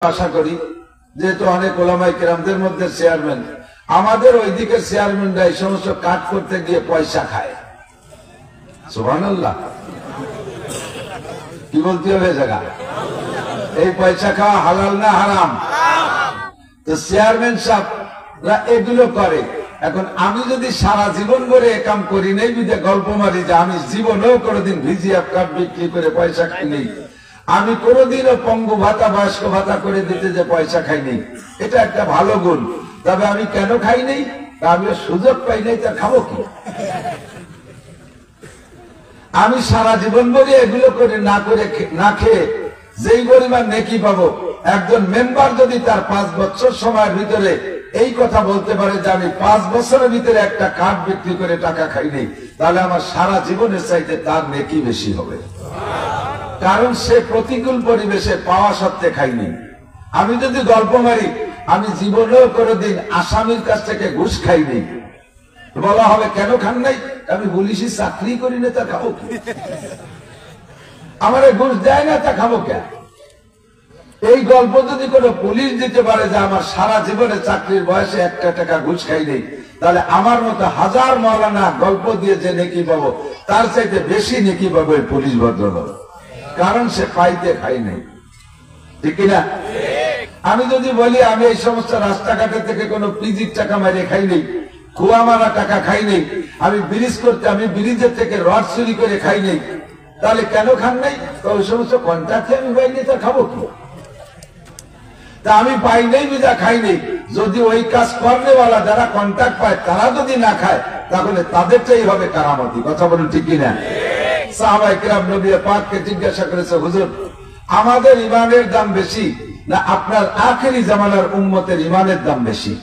আশা করি যেহেতু অনেক ওলামায়ে কেরামদের মধ্যে চেয়ারম্যান, আমাদের ওইদিকে চেয়ারম্যানরা এই সমস্ত কাজ করতে গিয়ে পয়সা খায়। সুবহানাল্লাহ, কি বলতে হবে জায়গা? এই পয়সা খাওয়া হালাল না হারাম? তো চেয়ারম্যান সাহেবরা এগুলো করে। এখন আমি যদি সারা জীবন করে এ কাম করি নাই, বিদে গল্প মারি যে আমি জীবনেও কোনোদিন ভিজিএফ কার্ড বিক্রি করে পয়সা খাইনি, আমি কোনোদিনও পঙ্গু ভাতা বয়স্ক ভাতা করে দিতে যে পয়সা খাইনি, এটা একটা ভালো গুণ। তবে আমি কেন খাই নাই? আমি সুযোগ পাই নাই, তা খাবো কি? আমি সারা জীবন ভরে এগুলো করে না খেয়ে যেই পরিমাণ নেকি পাবো, একজন মেম্বার যদি তার 5 বছর সময়ের ভিতরে এই কথা বলতে পারে যে আমি 5 বছরের ভিতরে একটা কার্ড বিক্রি করে টাকা খাইনি, তাহলে আমার সারা জীবনের চাইতে তার নেকি বেশি হবে। কারণ সে প্রতিকূল পরিবেশে পাওয়া সত্ত্বে খাইনি। আমি যদি গল্প মারি আমি জীবনেও কোনোদিন আসামির কাছ থেকে ঘুষ খাইনি, বলা হবে কেন খান নাই? আমি পুলিশে চাকরি করি না, তা খাবো কি? আমার ঘুষ দেয় না, তা খাবো কে? এই গল্প যদি কোনো পুলিশ দিতে পারে যে আমার সারা জীবনে চাকরির বয়সে 1 টাকা ঘুষ খাই নেই, তাহলে আমার মতো হাজার মাওলানা গল্প দিয়ে যে নেকি পাবো, তার চাইতে বেশি নেকি পাবো এই পুলিশ ভদ্রলোক, কারণ সে পাইতে খাই নাই। ঠিক কিনা? আমি যদি বলি আমি এই সমস্ত রাস্তাঘাটের থেকে কোনো পিজির টাকা মারিয়ে খাই নেই, কুয়া মারা টাকা খাই নেই, আমি ব্রিজ করতে আমি ব্রিজের থেকে রড চুরি করে খাই নেই, তাহলে কেন খান নাই? তো ওই সমস্ত কন্ট্রাক্টে আমি পাই নেই, তা খাবো কি? তা আমি পাই নেই বিধা খাই নেই। যদি ওই কাজ করনেওয়ালা যারা কন্ট্রাক্ট পায় তারা যদি না খায়, তাহলে তাদেরটাই হবে কারামতি। কথা বলুন ঠিক কিনা? সাহাবায়ে কেরাম নবী পাককে জিজ্ঞাসা করেছে, হুজুর আমাদের ইমানের দাম বেশি না আপনার আখেরি জামানার উম্মতের ইমানের দাম বেশি?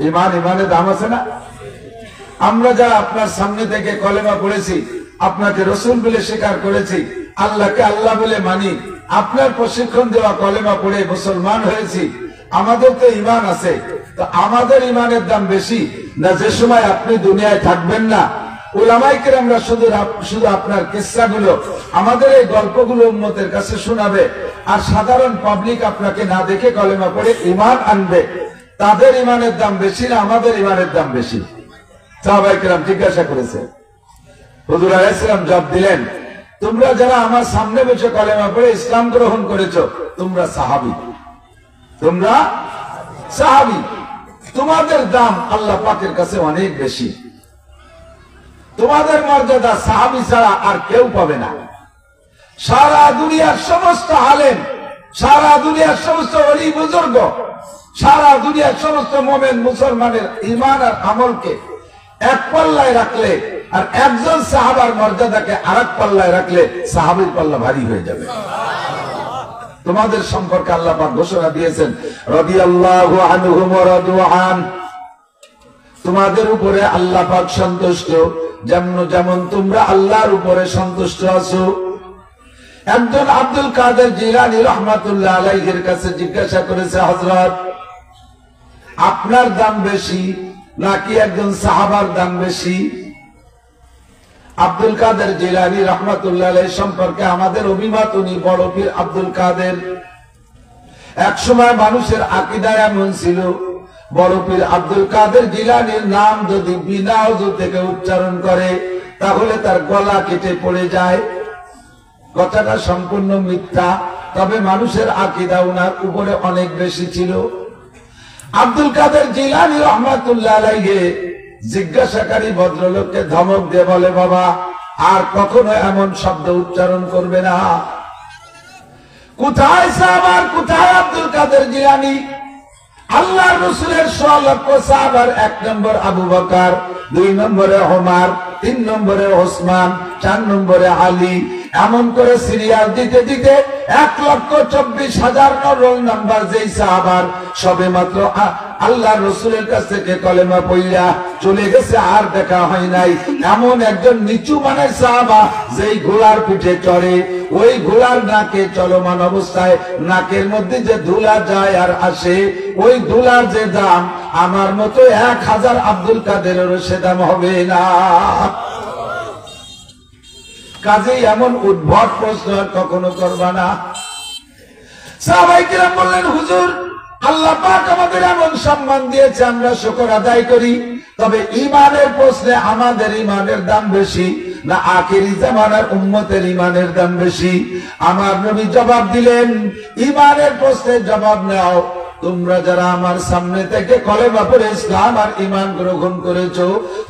ইমানের দাম আছে না? আমরা যারা আপনার সামনে থেকে কলেমা পড়েছি, আপনাকে রসুল বলে স্বীকার করেছি, আল্লাহকে আল্লাহ বলে মানি, আপনার প্রশিক্ষণ দেওয়া কলেমা পড়ে মুসলমান হয়েছি, আমাদের তো ইমান আছে। তো আমাদের ইমানের দাম বেশি না যে সময় আপনি দুনিয়ায় থাকবেন না উলামায়ে কেরামরা শুধু আপনার কিসসাগুলো, আমাদের এই গল্পগুলো উম্মতের কাছে শোনাবে, আর সাধারণ পাবলিক আপনাকে না দেখে কলেমা পড়ে ইমান আনবে, তাদের ইমানের দাম বেশি না আমাদের ইমানের দাম বেশি? সাহাবায়ে কেরাম জিজ্ঞাসা করেছে। হুজুর আলাইহিস সালাম জবাব দিলেন, তোমরা যারা আমার সামনে বসে কলেমা পড়ে ইসলাম গ্রহণ করেছো, তোমরা সাহাবী, তোমরা সাহাবী, তোমাদের দাম আল্লাহ পাকের কাছে অনেক বেশি। তোমাদের মর্যাদা সাহাবী ছাড়া আর কেউ পাবে না। সারা দুনিয়ার সমস্ত আলেম, সারা দুনিয়ার সমস্ত ওলি বুজুর্গ, সারা দুনিয়ার সমস্ত মুমিন মুসলমানের ঈমান আর আমলকে এক পাল্লায় রাখলে আর একজন সাহাবার মর্যাদাকে আরেক পাল্লায় রাখলে সাহাবীর পাল্লা ভারী হয়ে যাবে। তোমাদের সম্পর্কে আল্লাহ পাক ঘোষণা দিয়েছেন, রাদিয়াল্লাহু আনহুম ওয়া রাদু আন, তোমাদের উপরে আল্লাহ পাক সন্তুষ্ট যেমন তোমরা আল্লাহর উপরে সন্তুষ্ট আছো। একজন আব্দুল কাদের জিলানী রাহমাতুল্লাহ আলাইহির কাছে জিজ্ঞাসা করেছে, হযরত আপনার দাম বেশি নাকি একজন সাহাবার দাম বেশি? আব্দুল কাদের জিলানী রাহমাতুল্লাহ আলাইহি সম্পর্কে আমাদের অভিমত, উনি বড় পীর আব্দুল কাদের। এক সময় মানুষের আকীদা এমন ছিল, বড় পীর আব্দুল কাদের জিলানীর নাম যদি বিনা ওযু থেকে উচ্চারণ করে তাহলে তার গলা কেটে পড়ে যায়। কথাটা সম্পূর্ণ মিথ্যা, তবে মানুষের আকীদা ওনার উপরে অনেক বেশি ছিল। আব্দুল কাদের জিলানী রাহমাতুল্লাহ আলাইহি জিজ্ঞাসাকারী ভদ্রলোককে ধমক দিয়ে বলে, বাবা আর কখনো এমন শব্দ উচ্চারণ করবে না। কোথায় সাহাবা, কোথায় আব্দুল কাদের জিলানী? আল্লাহর রাসূলের 100 লক্ষ সাহাবার 1 নম্বর আবু বকর, 2 নম্বরে ওমর, 3 নম্বরে ওসমান, 4 নম্বরে আলী, এমন করে সিরিয়াল দিতে দিতে 1,24,000 রোল নাম্বার যেই সাহাবার সবে মাত্র আল্লাহর রাসূলের কাছ থেকে কলেমা পড়িয়া চলে গেছে, আর দেখা হয় নাই। এমন একজন নিচু মানের সাহাবা যেই ঘোড়ার পিঠে চড়ে, ওই ঘোড়ার নাকে চলমান অবস্থায় নাকের মধ্যে যে ধুলা যায় আর আসে, ওই ধুলার যে দাম আমার মতো 1000 আব্দুল কাদেরেরও সে দাম হবে না। কাজেই এমন উদ্ভট প্রশ্ন কখনো করবা না। সাহাবায়ে কিরাম বললেন, হুজুর আল্লাহ পাক আমাদের এমন সম্মান দিয়েছে, আমরা শুকর আদায় করি, তবে ঈমানের প্রশ্নে আমাদের ঈমানের দাম বেশি না আখিরি জামানার উম্মতের ঈমানের দাম বেশি? আমার নবী জবাব দিলেন, ঈমানের প্রশ্নে জবাব নাও। তোমরা যারা আমার সামনে থেকে কলেমা পড়ে ইসলাম আর ঈমান গ্রহণ করেছো,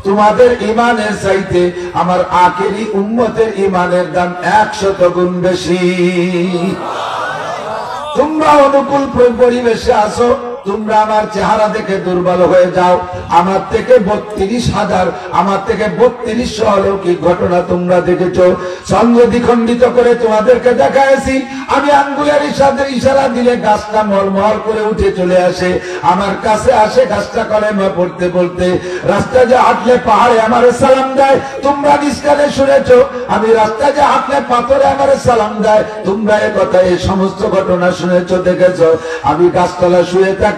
তোমাদের ঈমানের চাইতে আমার আখিরি উম্মতের ঈমানের দাম 100 গুণ বেশি। তোমরা অনুকূল পরিবেশে আসো, তোমরা আমার চেহারা দেখে দুর্বল হয়ে যাও, আমার থেকে 32,000 আমার থেকে 3200 অলৌকিক ঘটনা তোমরা দেখেছো। চন্দ্র দ্বিখণ্ডিত করে তোমাদেরকে দেখাইছি, আমি আঙ্গুলের ইশারা দিলে গাছটা মরমর করে উঠে চলে আসে, আমার কাছে আসে, গাছটা কলেমা পড়তে বলতে। রাস্তা যে হাঁটলে পাহাড়ে আমারে সালাম দেয়, তোমরা নিষ্কালে শুনেছো। আমি রাস্তা যে হাঁটলে পাথরে আমারে সালাম দেয়, তোমরা এ কথা এই সমস্ত ঘটনা শুনেছো, দেখেছো। আমি গাছতলা শুয়ে থাকলে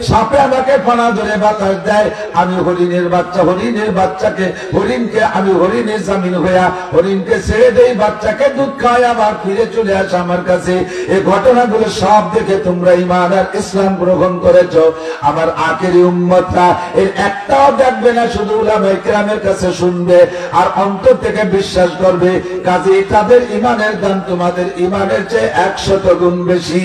সাপে আমাকে ফনা ধরে বাতাস দেয়, আমি হরিণের বাচ্চা, হরিণের বাচ্চাকে হরিণকে আমি হরিণের জামিন হইয়া হরিণকে ছেড়ে দেই, বাচ্চাকে দুধ খাওয়াই আবার ফিরে চলে আসে আমার কাছে। এই ঘটনাগুলো সব দেখে তোমরা ঈমান আর ইসলাম গ্রহণ করেছো। আমার আখেরি উম্মতরা এর একটাও দেখবে না, শুধু উলামায়ে কিরামের কাছে শুনবে আর অন্তর থেকে বিশ্বাস করবে। কাজেই তাদের ঈমানের দাম তোমাদের ঈমানের চেয়ে 100 গুণ বেশি।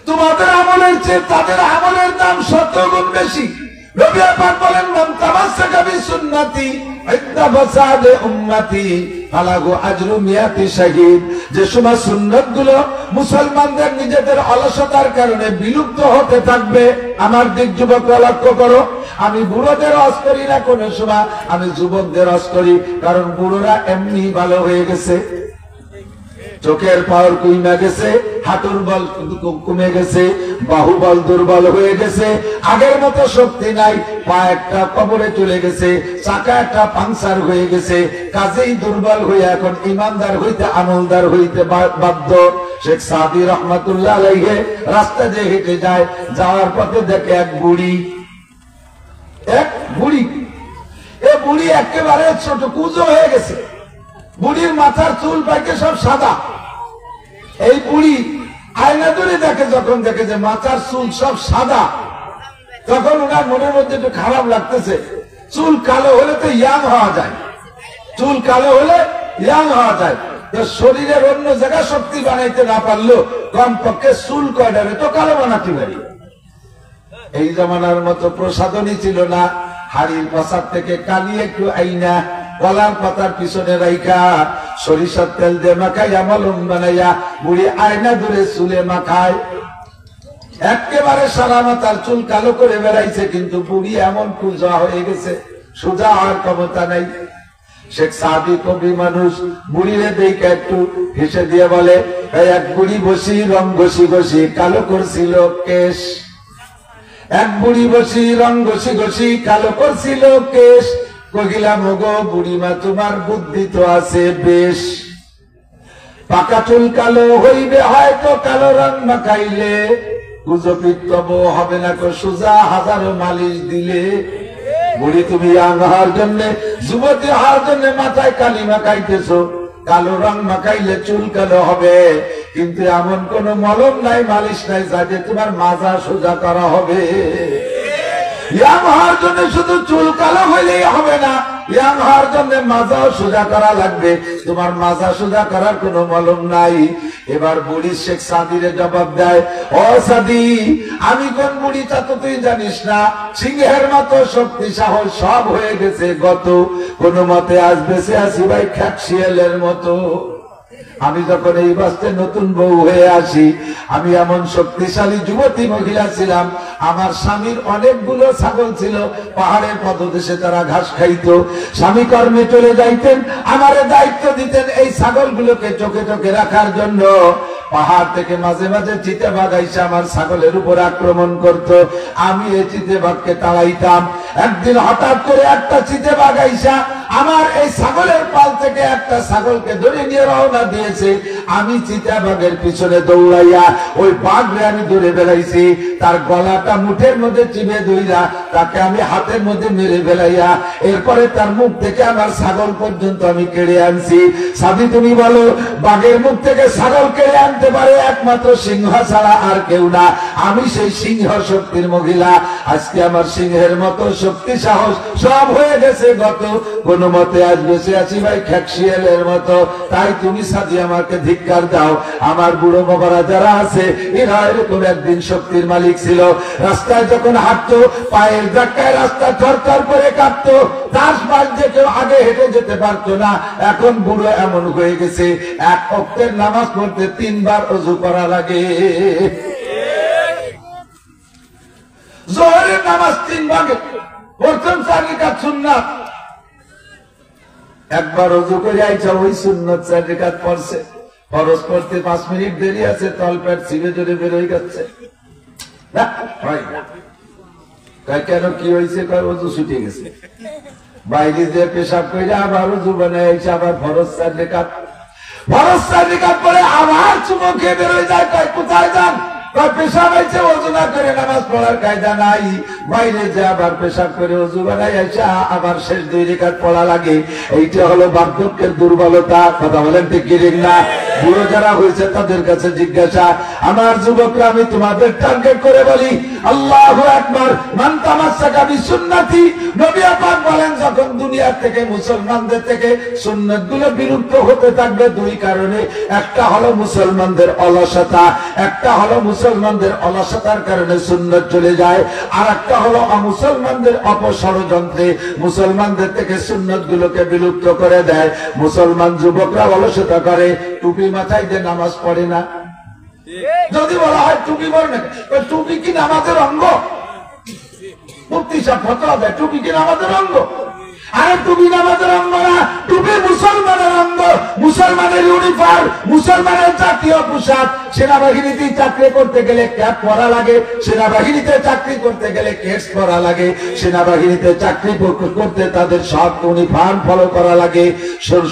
তোমাদের আমলের চেয়ে তাদের আমলের দাম 100 গুণ বেশি। নবী পাক বলেন, মান তামাসসাকা বিসুন্নতি ইনদা ফাসাদে উম্মতি ফালাহু আজরু মিয়াতি শাহীদ। যে সময় সুন্নাতগুলো মুসলমানদের নিজেদের অলসতার কারণে বিলুপ্ত হতে থাকবে, আমার দিক যুবকরা লক্ষ্য করো, আমি বুড়োদের ওয়াজ করি না কোন সময়, আমি যুবকদের ওয়াজ করি, কারণ বুড়োরা এমনি ভালো হয়ে গেছে, চোখের পাওয়ার কমে গেছে, হাঁটুর বল কমে গেছে, বাহুবল দুর্বল হয়ে গেছে, আগের মতো শক্তি নাই, পা একটা কবরে চলে গেছে, চাকা একটা পাংচার হয়ে গেছে, কাজেই দুর্বল হয়ে এখন ইমানদার হইতে আমলদার হইতে বাধ্য। শেখ সাদি রহমাতুল্লাহ আলাইহি রাস্তা দিয়ে হেঁটে যায়, যাওয়ার পথে দেখে এক বুড়ি, এ বুড়ি একেবারে ছোট কুজো হয়ে গেছে, বুড়ির মাথার চুল পাইকে সব সাদা। এই বুড়ি আয়না ধরে দেখে, যখন দেখে যে মাথার চুল সব সাদা, তখন ওনার মনের মধ্যে একটু খারাপ লাগতেছে। চুল কালো হলে তো ইয়াং হওয়া যায়, চুল কালো হলে ইয়াং হওয়া যায়, তো শরীরের অন্য জায়গায় শক্তি বানাইতে না পারলেও কমপক্ষে চুল কয়টারে তো কালো বানাতে পারি। এই জামানার মতো প্রসাধনী ছিল না, হাড়ির পাশার থেকে কালি একটু আইনা কলার পাতার পিছনে রাইখা সরিষার তেল দিয়ে মাখাইয়া মলম বানাইয়া বুড়ি আয়না ধরে চুলে মাখায়। একেবারে সারা মাথার চুল কালো করে বেড়াইছে, কিন্তু বুড়ি এমন সোজা হয়ে গেছে, সোজা হওয়ার ক্ষমতা নাই। শেখ সাদি কবি মানুষ, বুড়িরে দেখে একটু হেসে দিয়ে বলে, এক বুড়ি বসি রং ঘষি ঘষি কালো করছিল কেশ, এক বুড়ি বসি রং ঘষি ঘষি কালো করছিল কেশ, কহিলাম ওগো বুড়িমা তোমার বুদ্ধি তো আছে বেশ, পাকা চুল কালো হইবে হয়তো কালো রং মাখাইলে, কুজপিত তবু হবে না কো সোজা হাজারো মালিশ দিলে। বুড়ি তুমি ইয়াং হওয়ার জন্য, যুবতী হওয়ার জন্য মাথায় কালি মাখাইতেছো, কালো রং মাখাইলে চুল কালো হবে, কিন্তু এমন কোন মলম নাই, মালিশ নাই যাতে তোমার মাজা সোজা করা হবে। ইয়াং হওয়ার জন্য শুধু চুল কালো হইলেই হবে না, ইয়াং হওয়ার জন্য মাজাও সোজা করা লাগবে, তোমার মাজা সোজা করার কোন মলম নাই। এবার বুড়ি শেখ সাদিরে জবাব দেয়, ও সাদি আমি কোন বুড়ি তা তো তুই জানিস না, সিংহের মতো শক্তি সাহস সব হয়ে গেছে গত, কোন মতে আজ বেঁচে আছি ভাই খ্যাপশিয়ালের মতো। আমি যখন এই বাস্তে নতুন বউ হয়ে আসি, আমি এমন শক্তিশালী যুবতী মহিলা ছিলাম, আমার স্বামীর অনেকগুলো ছাগল ছিল, পাহাড়ের পদদেশে তারা ঘাস খাইতো, স্বামী কর্মে চলে যাইতেন, আমারে দায়িত্ব দিতেন এই ছাগলগুলোকে চোখে চোখে রাখার জন্য। পাহাড় থেকে মাঝে মাঝে চিতাবাঘ আইসা আমার ছাগলের উপর আক্রমণ করত, আমি এই চিতাবাঘকে তাড়াইতাম। একদিন হঠাৎ করে একটা চিতাবাঘ আইসা আমার এই ছাগলের পাল থেকে একটা ছাগলকে ধরে নিয়ে রওনা দিয়েছে, আমি চিতাবাঘের পিছনে দৌড়াইয়া ওই বাঘরে আমি ধরে বেড়াইছি, তার গলাটা মুঠের মধ্যে চিপে ধইরা তাকে আমি হাতের মধ্যে মেরে ফেলাইয়া এরপরে তার মুখ থেকে আমার ছাগল পর্যন্ত আমি কেড়ে আনছি। সাথী তুমি বলো, বাঘের মুখ থেকে ছাগল কেড়ে আনতে পারে একমাত্র সিংহ ছাড়া আর কেউ না। আমি সেই সিংহ শক্তির মহিলা। আজকে আমার সিংহের মতো শক্তি সাহস সব হয়ে গেছে গত। কোন মতে আজ বেঁচে আছি ভাই খ্যাকশিয়ালের মতো। তাই তুমি সাথী আমাকে ধিক্কার দাও। আমার বুড়ো বাবারা যারা আছে এরা এরকম একদিন শক্তির মালিক ছিল। রাস্তায় যখন হাঁটতো পায়ের ধাক্কায় রাস্তা থরথর করে কাঁপতো। 10 মাস যে কেউ আগে হেঁটে যেতে পারতো না। এখন বুড়ো এমন হয়ে গেছে এক ওয়াক্তের নামাজ পড়তে 3 বার ওযু করা লাগে। যোহরের নামাজ 3 ভাগে, প্রথম 4 রাকাত সুন্নাত। একবার ওযু করে আইসা ওই সুন্নাত 4 রাকাত পড়ছে। ফরজ পড়তে 5 মিনিট দেরি আছে, তলপেট চিবে জোরে বের হয়ে যাচ্ছে। কেন কি হয়েছে? ওযু ছুটে গেছে। বাইরে যে পেশাব করে আবার ওযু বানায় এসে আবার ফরজ 4 রাকাত পরে আবার চুমো খেয়ে বের হয়ে যায়। কোথায় যান? পেশাব হয়েছে, ওযু না করে নামাজ পড়ার কায়দা নাই। বাইরে যে আবার পেশাব করে ওযু বানায় এসে আবার শেষ 2 রাকাত পড়া লাগে। এইটা হলো বার্ধক্যের দুর্বলতা। কথা বলেন ঠিক কি না? বুড়ো যারা হয়েছে তাদের কাছে জিজ্ঞাসা। আমার যুবকরা, আমি তোমাদের টার্গেট করে বলি, আল্লাহু আকবার, মান তামাসসাকা বিসুন্নতি। নবী পাক বলেন, যখন দুনিয়া থেকে মুসলমানদের থেকে সুন্নাতগুলো বিলুপ্ত হতে থাকবে 2 কারণে। একটা হলো মুসলমানদের অলসতা, একটা হলো মুসলমানদের অলসতার কারণে সুন্নাত চলে যায়, আর একটা হলো মুসলমানদের অপষড়যন্ত্রে মুসলমানদের থেকে সুন্নাতগুলোকে বিলুপ্ত করে দেয়। মুসলমান যুবকরা অলসতা করে, টুপি মাথায় দিয়ে নামাজ পড়ে না। যদি বলা হয় টুপি পড়ে না, টুপি কি নামাজের অঙ্গ? মুফতি সাহেব ফতোয়া দেয়, টুপি কি নামাজের অঙ্গ? আরে টুপি নামাজের অঙ্গ না, টুপি মুসলমানের অঙ্গ। মুসলমানের ইউনিফর্ম, মুসলমানের জাতীয় পোশাক। সেনাবাহিনীতে চাকরি করতে গেলে ক্যাপ পরা লাগে, সেনাবাহিনীতে চাকরি করতে গেলে কেস পরা লাগে, সেনাবাহিনীতে চাকরি করতে তাদের সব ইউনিফর্ম ফলো করা লাগে,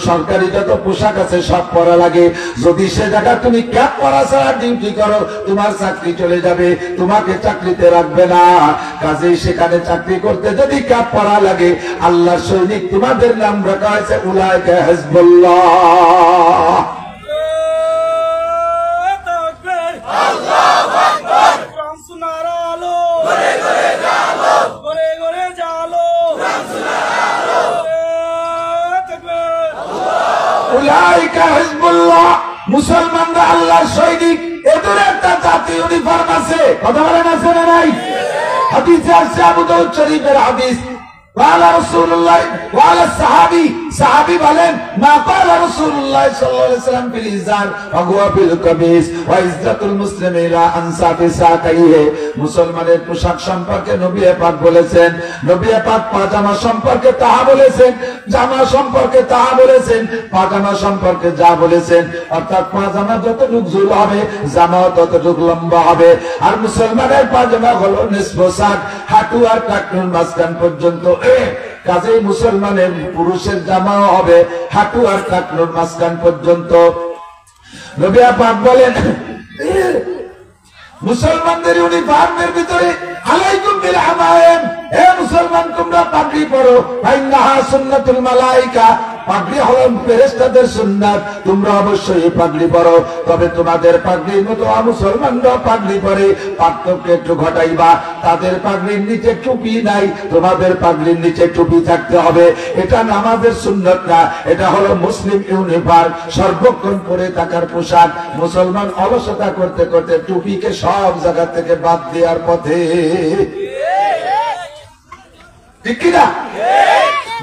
সরকারি যত পোশাক আছে সব পরা লাগে। যদি সে জায়গা তুমি ক্যাপ পরা ছাড়া ডিউটি করো, তোমার চাকরি চলে যাবে, তোমাকে চাকরিতে রাখবে না। কাজেই সেখানে চাকরি করতে যদি ক্যাপ পরা লাগে, আল্লাহর সৈনিক তোমাদের নাম রাখা হয়েছে উলাইকা হিজবুল্লাহ। উলাইকা হিজবুল্লাহ, মুসলমানরা আল্লাহর সৈনিক। এদের একটা জাতীয় ইউনিফর্ম আছে। কথা বলেন আছে না নাই? হাদিসে আছে, আবু দাউদ শরীফের হাদিস। قال رسول الله قال الصحابي صحابي বলেন, ما قال رسول الله صلى الله عليه وسلم في الإزار وهو في القميص وعزة المسلم إلى أنصاف ساقيه। মুসলমানের পোশাক সম্পর্কে নবী পাক বলেছেন, নবী পাক পাজামা সম্পর্কে তাহা বলেছেন, জামা সম্পর্কে তাহা বলেছেন, পাজামা সম্পর্কে যা বলেছেন, অর্থাৎ পাজামা যতটুকু ঝুল হবে জামাও ততটুকু লম্বা হবে। আর মুসলমানের পাজামা হলো নিসফ সাক, হাঁটু আর টাকনুর মাঝখান পর্যন্ত। কাজেই মুসলমানের পুরুষের জামাও হবে হাঁটু আর টাকনুর মাঝখান পর্যন্ত। নবী পাক বলেন, মুসলমানদের ইউনিফর্মের ভিতরে আলাইকুম বিল আমায়েম, হে মুসলমান তোমরা পাগড়ি পরো, ফাইন্নাহা সুন্নাতুল মালায়েকা, পাগড়ি হলো ফেরেশতাদের সুন্নাত, তোমরা অবশ্যই পাগড়ি পরো। তবে তোমাদের পাগড়ির মতো মুসলমানরা পাগড়ি পরে, পার্থক্য একটু ঘটাইবা, তাদের পাগড়ির নিচে টুপি নাই, তোমাদের পাগড়ির নিচে টুপি থাকতে হবে। এটা নামাজের সুন্নাত না, এটা হলো মুসলিম ইউনিফর্ম, সর্বক্ষণ পরে থাকার পোশাক। মুসলমান অলসতা করতে করতে টুপিকে সব জায়গা থেকে বাদ দেওয়ার পথে। ঠিক কিনা?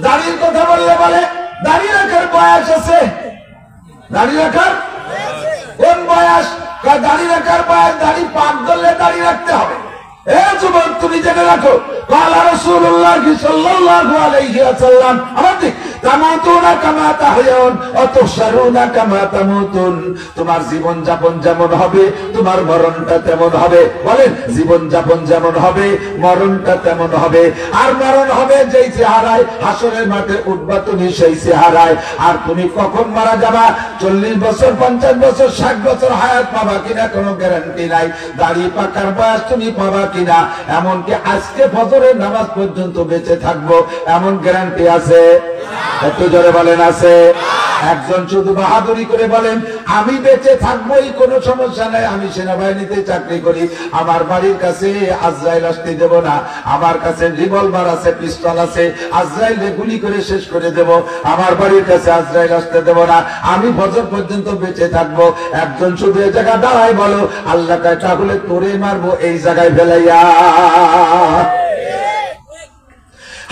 দাড়ির কথা বললে বলে দাড়ি রাখার বয়স আছে। দাড়ি রাখার কোন বয়স? দাড়ি রাখার বয়স, দাড়ি পাক ধরলে দাড়ি রাখতে হবে। এ যুবক, তুমি জেনে রাখো, قال رسول الله صلى الله عليه وسلم, তামাতুনা কামা তাহয়াউন ওয়া তুহশারুনা কামা তামুতুন। তোমার জীবন যাপন যেমন হবে তোমার মরণটা তেমন হবে। বলেন, জীবন যাপন যেমন হবে মরণটা তেমন হবে। আর মরণ হবে যেই চেহারায় হাসরের মাঠে উঠবা তুমি সেই চেহারায়। আর তুমি কখন মারা যাবা, 40 বছর 50 বছর 60 বছর হায়াত পাবা কিনা কোনো গ্যারান্টি নাই। দাড়ি পাকার বয়স তুমি পাবা কিনা, এমনকি আজকে ফজরের নামাজ পর্যন্ত বেঁচে থাকবো এমন গ্যারান্টি আছে? একটু জোরে বলেন আছে? একজন শুধু বাহাদুরি করে বলেন আমি বেঁচে থাকবোই, কোনো সমস্যা নাই, আমি সেনাবাহিনীতে চাকরি করি, আমার বাড়ির কাছে আজরাইল আসতে দেব না, আমার কাছে রিভলভার আছে, পিস্তল আছে, আজরাইলে গুলি করে শেষ করে দেব, আমার বাড়ির কাছে আজরাইল আসতে দেব না, আমি ফজর পর্যন্ত বেঁচে থাকবো। একজন শুধু এই জায়গা দাঁড়ায় বলো আল্লাহ কয় তাহলে তোরে মারবো এই জায়গায় ফেলাইয়া।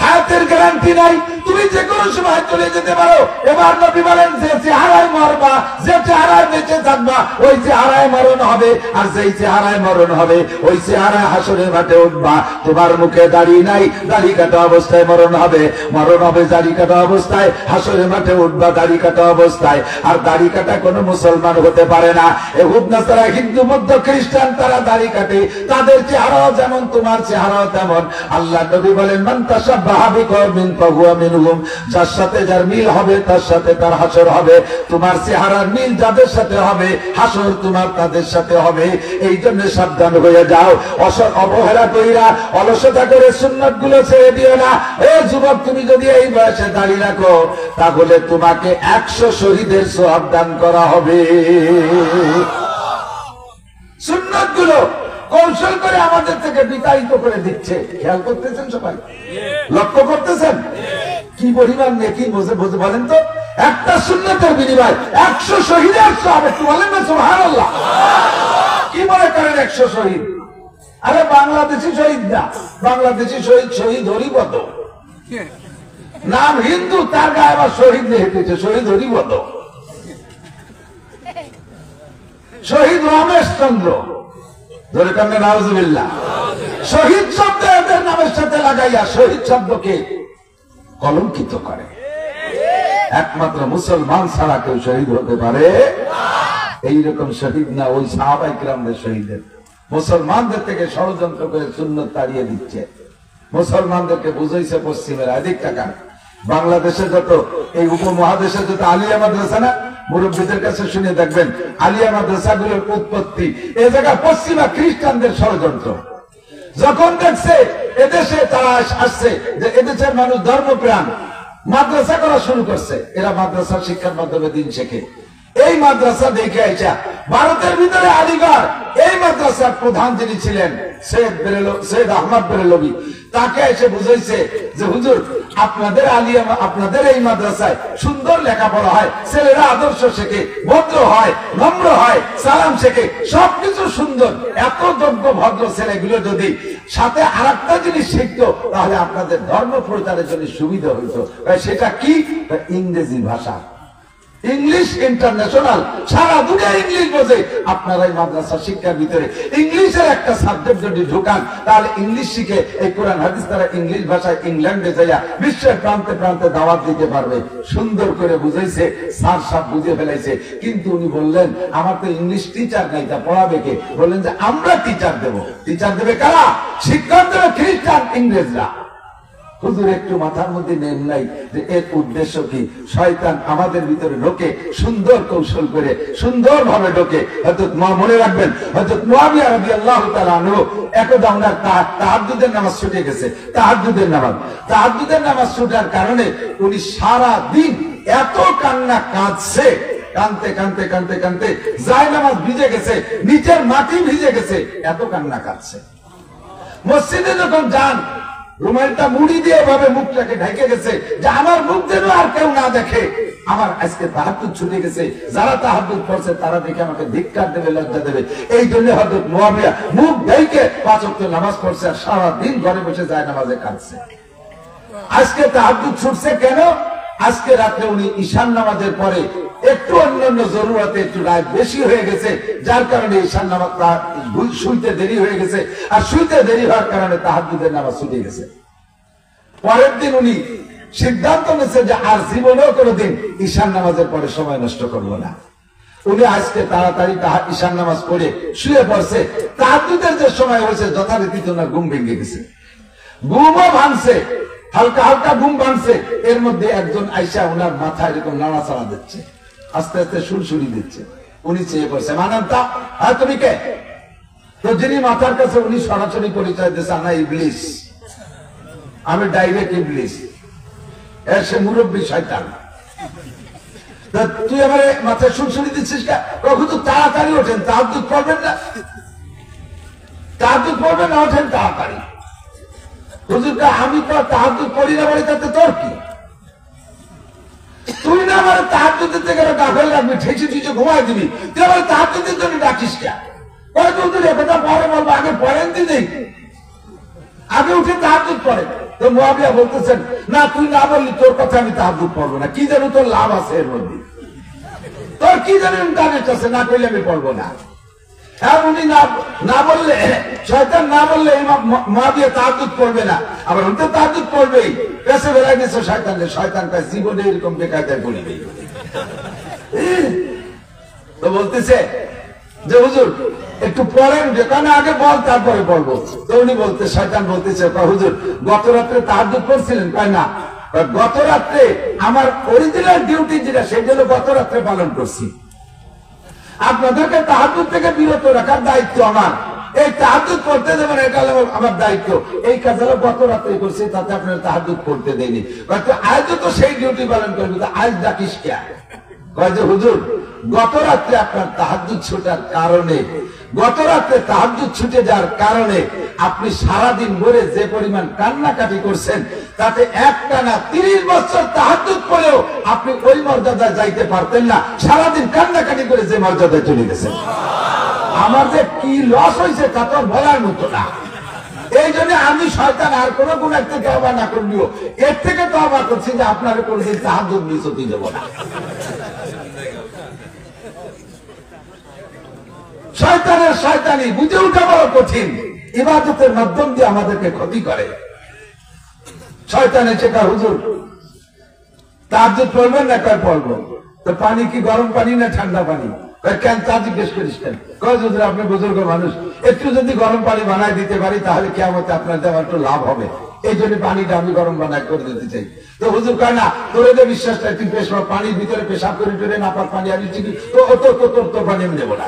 হায়াতের গ্যারান্টি নাই, তুমি যে কোনো সময় চলে যেতে পারো। এবার নবী বলেন যে চেহারায় মরবা, যে চেহারায় বেঁচে থাকবা ওই চেহারায় মরণ হবে, আর যেই চেহারায় মরণ হবে ওই চেহারায় হাসরের মাঠে উঠবা। তোমার মুখে দাড়ি নাই, দাড়ি কাটা অবস্থায় মরণ হবে, মরণ হবে দাড়ি কাটা অবস্থায়, হাসরের মাঠে উঠবা দাড়ি কাটা অবস্থায়। আর দাড়ি কাটা কোনো মুসলমান হতে পারে না। ইহুদ নাসারা, হিন্দু বৌদ্ধ খ্রিস্টান তারা দাড়ি কাটে, তাদের চেহারাও যেমন তোমার চেহারাও তেমন। আল্লাহ নবী বলেন মান তাশাব্বাহা বিকওমিন ফাহুয়া মিনহুম, যার সাথে যার মিল হবে তার সাথে তার হাসর হবে। তোমার চেহারার মিল যাদের সাথে হবে হাসর তোমার তাদের সাথে হবে। এই জন্য সাবধান হয়ে যাও, অবহেলা কইরা অলসতা করে সুন্নাত গুলো ছেড়ে দিও না। এ যুবক, তুমি যদি এই বয়সে দাঁড়িয়ে রাখো তাহলে তোমাকে 100 শহীদের সওয়াব দান করা হবে। সুন্নাত গুলো কৌশল করে আমাদের থেকে বিতাড়িত করে দিচ্ছে। খেয়াল করতেছেন সবাই? লক্ষ্য করতেছেন কি পরিমাণ নেকি বসে বসে বলেন তো? একটা সুন্নতের বিনিময় 100 শহীদের সওয়াব। একটু বলেন না সুবহানাল্লাহ। কি মনে করেন 100 শহীদ? আরে বাংলাদেশি শহীদ না, বাংলাদেশি শহীদ শহীদ হরিপদ, নাম হিন্দু, তার গায়ে আবার শহীদ লিখেছে শহীদ হরিপদ, শহীদ রমেশ চন্দ্র। ধরে কান্নে নাউজুবিল্লাহ। শহীদ শব্দ এদের নামের সাথে লাগাইয়া শহীদ শব্দকে কলঙ্কিত করে। একমাত্র মুসলমান ছাড়া কেউ শহীদ হতে পারে এইরকম শহীদ না ওই সাহাবায়ে কিরামদের শহীদের। মুসলমানদের থেকে ষড়যন্ত্র করে সুন্নাত তাড়িয়ে দিচ্ছে, মুসলমানদেরকে বুঝাইছে পশ্চিমের। এদিক টাকা বাংলাদেশে যত এই উপমহাদেশে যত আলিয়া মাদ্রাসা না, মুরব্বীদের কাছে শুনে দেখবেন আলিয়া মাদ্রাসাগুলোর উৎপত্তি এ জায়গা পশ্চিমা খ্রিস্টানদের ষড়যন্ত্র। যখন দেখছে এদেশে তারা আসছে যে এদেশের মানুষ ধর্মপ্রাণ, মাদ্রাসা করা শুরু করছে, এরা মাদ্রাসা শিক্ষার মাধ্যমে দিন শেখে। এই মাদ্রাসা দেখে আইসা ভারতের ভিতরে আলিগড়, এই মাদ্রাসার প্রধান যিনি ছিলেন সৈয়দ আহমদ বেরেলভী, তাকে এসে বুঝাইছে যে হুজুর আপনাদের আলিয়া, আপনাদের এই মাদ্রাসায় সুন্দর লেখাপড়া হয়, ছেলেরা আদর্শ শেখে, ভদ্র হয়, নম্র হয়, সালাম শেখে, সবকিছু সুন্দর। এত যোগ্য ভদ্র ছেলেগুলো যদি সাথে আরেকটা জিনিস শিখতো তাহলে আপনাদের ধর্ম প্রচারের জন্য সুবিধা হইতো। সেটা কি? ইংরেজি ভাষা, ইংলিশ ইন্টারন্যাশনাল, সারা দুনিয়া ইংলিশ বোঝে। আপনারা এই মাদ্রাসা শিক্ষার ভিতরে ইংলিশের একটা সাবজেক্ট যদি ঢুকান তাহলে ইংলিশ শিখে এই কোরআন হাদিস তারা ইংলিশ ভাষায় ইংল্যান্ডে যাইয়া বিশ্বের প্রান্তে প্রান্তে দাওয়াত দিতে পারবে। সুন্দর করে বুঝাইছে, স্যার সব বুঝে ফেলাইছে। কিন্তু উনি বললেন আমার তো ইংলিশ টিচার নাই, তা পড়াবে কে? বললেন যে আমরা টিচার দেব। টিচার দেবে কারা? শিক্ষক দেবে খ্রিস্টান ইংরেজরা। হুজুর একটু মাথার মধ্যে নেন নাই যে এর উদ্দেশ্য কি? শয়তান আমাদের ভিতরে ঢোকে সুন্দর কৌশল করে, সুন্দর ভাবে ঢোকে। হয়তো মনে রাখবেন, হয়তো মুআবিয়া রাদিয়াল্লাহু তাআলা আনহু একদা ওনার তাহাজ্জুদের নামাজ ছুটে গেছে। তাহাজ্জুদের নামাজ ছুটার কারণে উনি সারা দিন এত কান্না কাঁদছে, কানতে কানতে কানতে কানতে যায় নামাজ ভিজে গেছে, নিচের মাটি ভিজে গেছে, এত কান্না কাঁদছে। মসজিদে যখন যান রুমালটা মুড়ি দিয়ে ভাবে মুখটাকে ঢেকে গেছে যে আমার মুখ যেন আর কেউ না দেখে। আমার আজকে তাহাজ্জুদ ছুটে গেছে, যারা তাহাজ্জুদ পড়ছে তারা দেখে আমাকে ধিক্কার দেবে, লজ্জা দেবে। এই জন্য হযরত মুআবিয়া মুখ ঢেকে 5 ওয়াক্ত নামাজ পড়ছে আর সারা দিন ঘরে বসে যায় নামাজে কাঁদছে। আজকে তাহাজ্জুদ ছুটছে কেন? আজকে রাতে উনি ঈশান নামাজের পরে একটু অন্যান্য জরুরতে একটু রাত বেশি হয়ে গেছে, যার কারণে ঈশান নামাজ শুইতে দেরি হয়ে গেছে, আর শুইতে দেরি হওয়ার কারণে তাহাজ্জুদের নামাজ ছুটে গেছে। পরের দিন উনি সিদ্ধান্ত নিয়েছে যে আর জীবনেও কোনোদিন ঈশান নামাজের পরে সময় নষ্ট করবো না। উনি আজকে তাড়াতাড়ি ঈশান নামাজ পড়ে শুয়ে পড়ছে। তাহাজ্জুদের যে সময় হয়েছে যথারীতি ওনার ঘুম ভেঙে গেছে, ঘুমও ভাঙছে, হালকা হালকা ঘুম ভাঙছে। এর মধ্যে একজন আইসা ওনার মাথা এরকম নাড়াচাড়া দিচ্ছে, আস্তে আস্তে সুরসুরি দিচ্ছে। উনি চেয়ে পড়ছে, মানান তা হ্যাঁ তুমি কে? তো যিনি মাথার কাছে, উনি সরাসরি পরিচয় দিচ্ছে, না ইবলিস, আমি ডাইরেক্ট ইবলিস, এর সে মুরব্বী শয়তান। তুই আমার মাথায় সুরসুরি দিচ্ছিস কে? কখন তো তাড়াতাড়ি ওঠেন, তাহাজ্জুদ পড়বেন না, তাহাজ্জুদ পড়বেন না, ওঠেন তাড়াতাড়ি। হুজুরটা আমি তো তাহাজ্জুদ পড়ি না বলে তাতে তোর কি? তুই না আমার তাহাজ্জুদের থেকে গাফেল রাখবি, ঠেসে ঠেসে ঘুমাই দিবি, তুই আমার তাহাজ্জুদের জন্য ডাকিস কে? হুজুর একথা পরে বলবো, আগে পড়েন দিদি, আগে উঠে তাহাজ্জুদ পড়েন। তো মুআবিয়া বলতেছেন, না তুই না বললি তোর কথা আমি তাহাজ্জুদ পড়বো না, কি জানো তোর লাভ আছে এর মধ্যে, তোর কি জানো ইন্টারনেট আছে, না কইলে আমি পড়বো না। হ্যাঁ উনি না বললে, শয়তান না বললে মুআবিয়া তাহাজ্জুদ পড়বে না, আবার উনি তো তাহাজ্জুদ পড়বেই। পেছে বেড়াই দিয়েছে শয়তানকে, শয়তান কাছে জীবনে এরকম বেকায়দায় পড়িবে। তো বলতেছে যে হুজুর একটু পড়েন, যেখানে আগে বল তারপরে পড়বো। তো উনি বলতে, শয়তান বলতেছে, হুজুর গত রাত্রে তাহাজ্জুদ পড়ছিলেন? কয় না, গত রাত্রে আমার অরিজিনাল ডিউটি যেটা সেটা গত রাত্রে পালন করছি, আপনাদেরকে তাহাজ্জুদ থেকে বিরত রাখার দায়িত্ব আমার, এই তাহাজ্জুদ পড়তে দেবেন এটা হলো আমার দায়িত্ব, এই কাজ হলো গত রাত্রে করছি, তাতে আপনার তাহাজ্জুদ পড়তে দেয়নি। হয়তো আজও তো সেই ডিউটি পালন করবি, আজ ডাকিস কে? কয় যে হুজুর গত রাত্রে আপনার তাহাজ্জুদ ছুটার কারণে, গত রাত্রে তাহাজ্জুদ ছুটে যাওয়ার কারণে আপনি সারাদিন ভরে যে পরিমাণ কান্নাকাটি করছেন, তাতে একটানা 30 বছর তাহাজ্জুদ পড়েও আপনি ওই মর্যাদায় যাইতে পারতেন না, সারাদিন কান্নাকাটি করে যে মর্যাদায় চলে গেছেন। আমার যে কি লস হয়েছে তা তো বলার মতো না। এই জন্য আমি শয়তান আর কোন গুনাহ থেকে তওবা না করলিও এর থেকে তওবা করছি যে আপনার কোনদিন তাহাজ্জুদ মিস হতে দেব না। শয়তানের শয়তানি বুঝে উঠা বড় কঠিন, ইবাদতের মাধ্যম দিয়ে আমাদেরকে ক্ষতি করে। শয়তানের শেখা, হুজুর তাহাজ্জুদ পড়বেন না? কয় পড়বো। তো পানি কি গরম পানি না ঠান্ডা পানি? কেন তা জিজ্ঞেস করিস কেন? কয় হুজুর আপনি বুজুর্গ মানুষ, একটু যদি গরম পানি বানায় দিতে পারি তাহলে কিয়ামতে আপনার দেওয়া একটু লাভ হবে, এই জন্য পানিটা আমি গরম বানায় করে দিতে চাই। তো হুজুর কয় না, তোর এদের বিশ্বাসটা তুই পানির ভিতরে পেশাব করে টরে নাপাক পানি আনি, তোর পানি আমি দেবো না।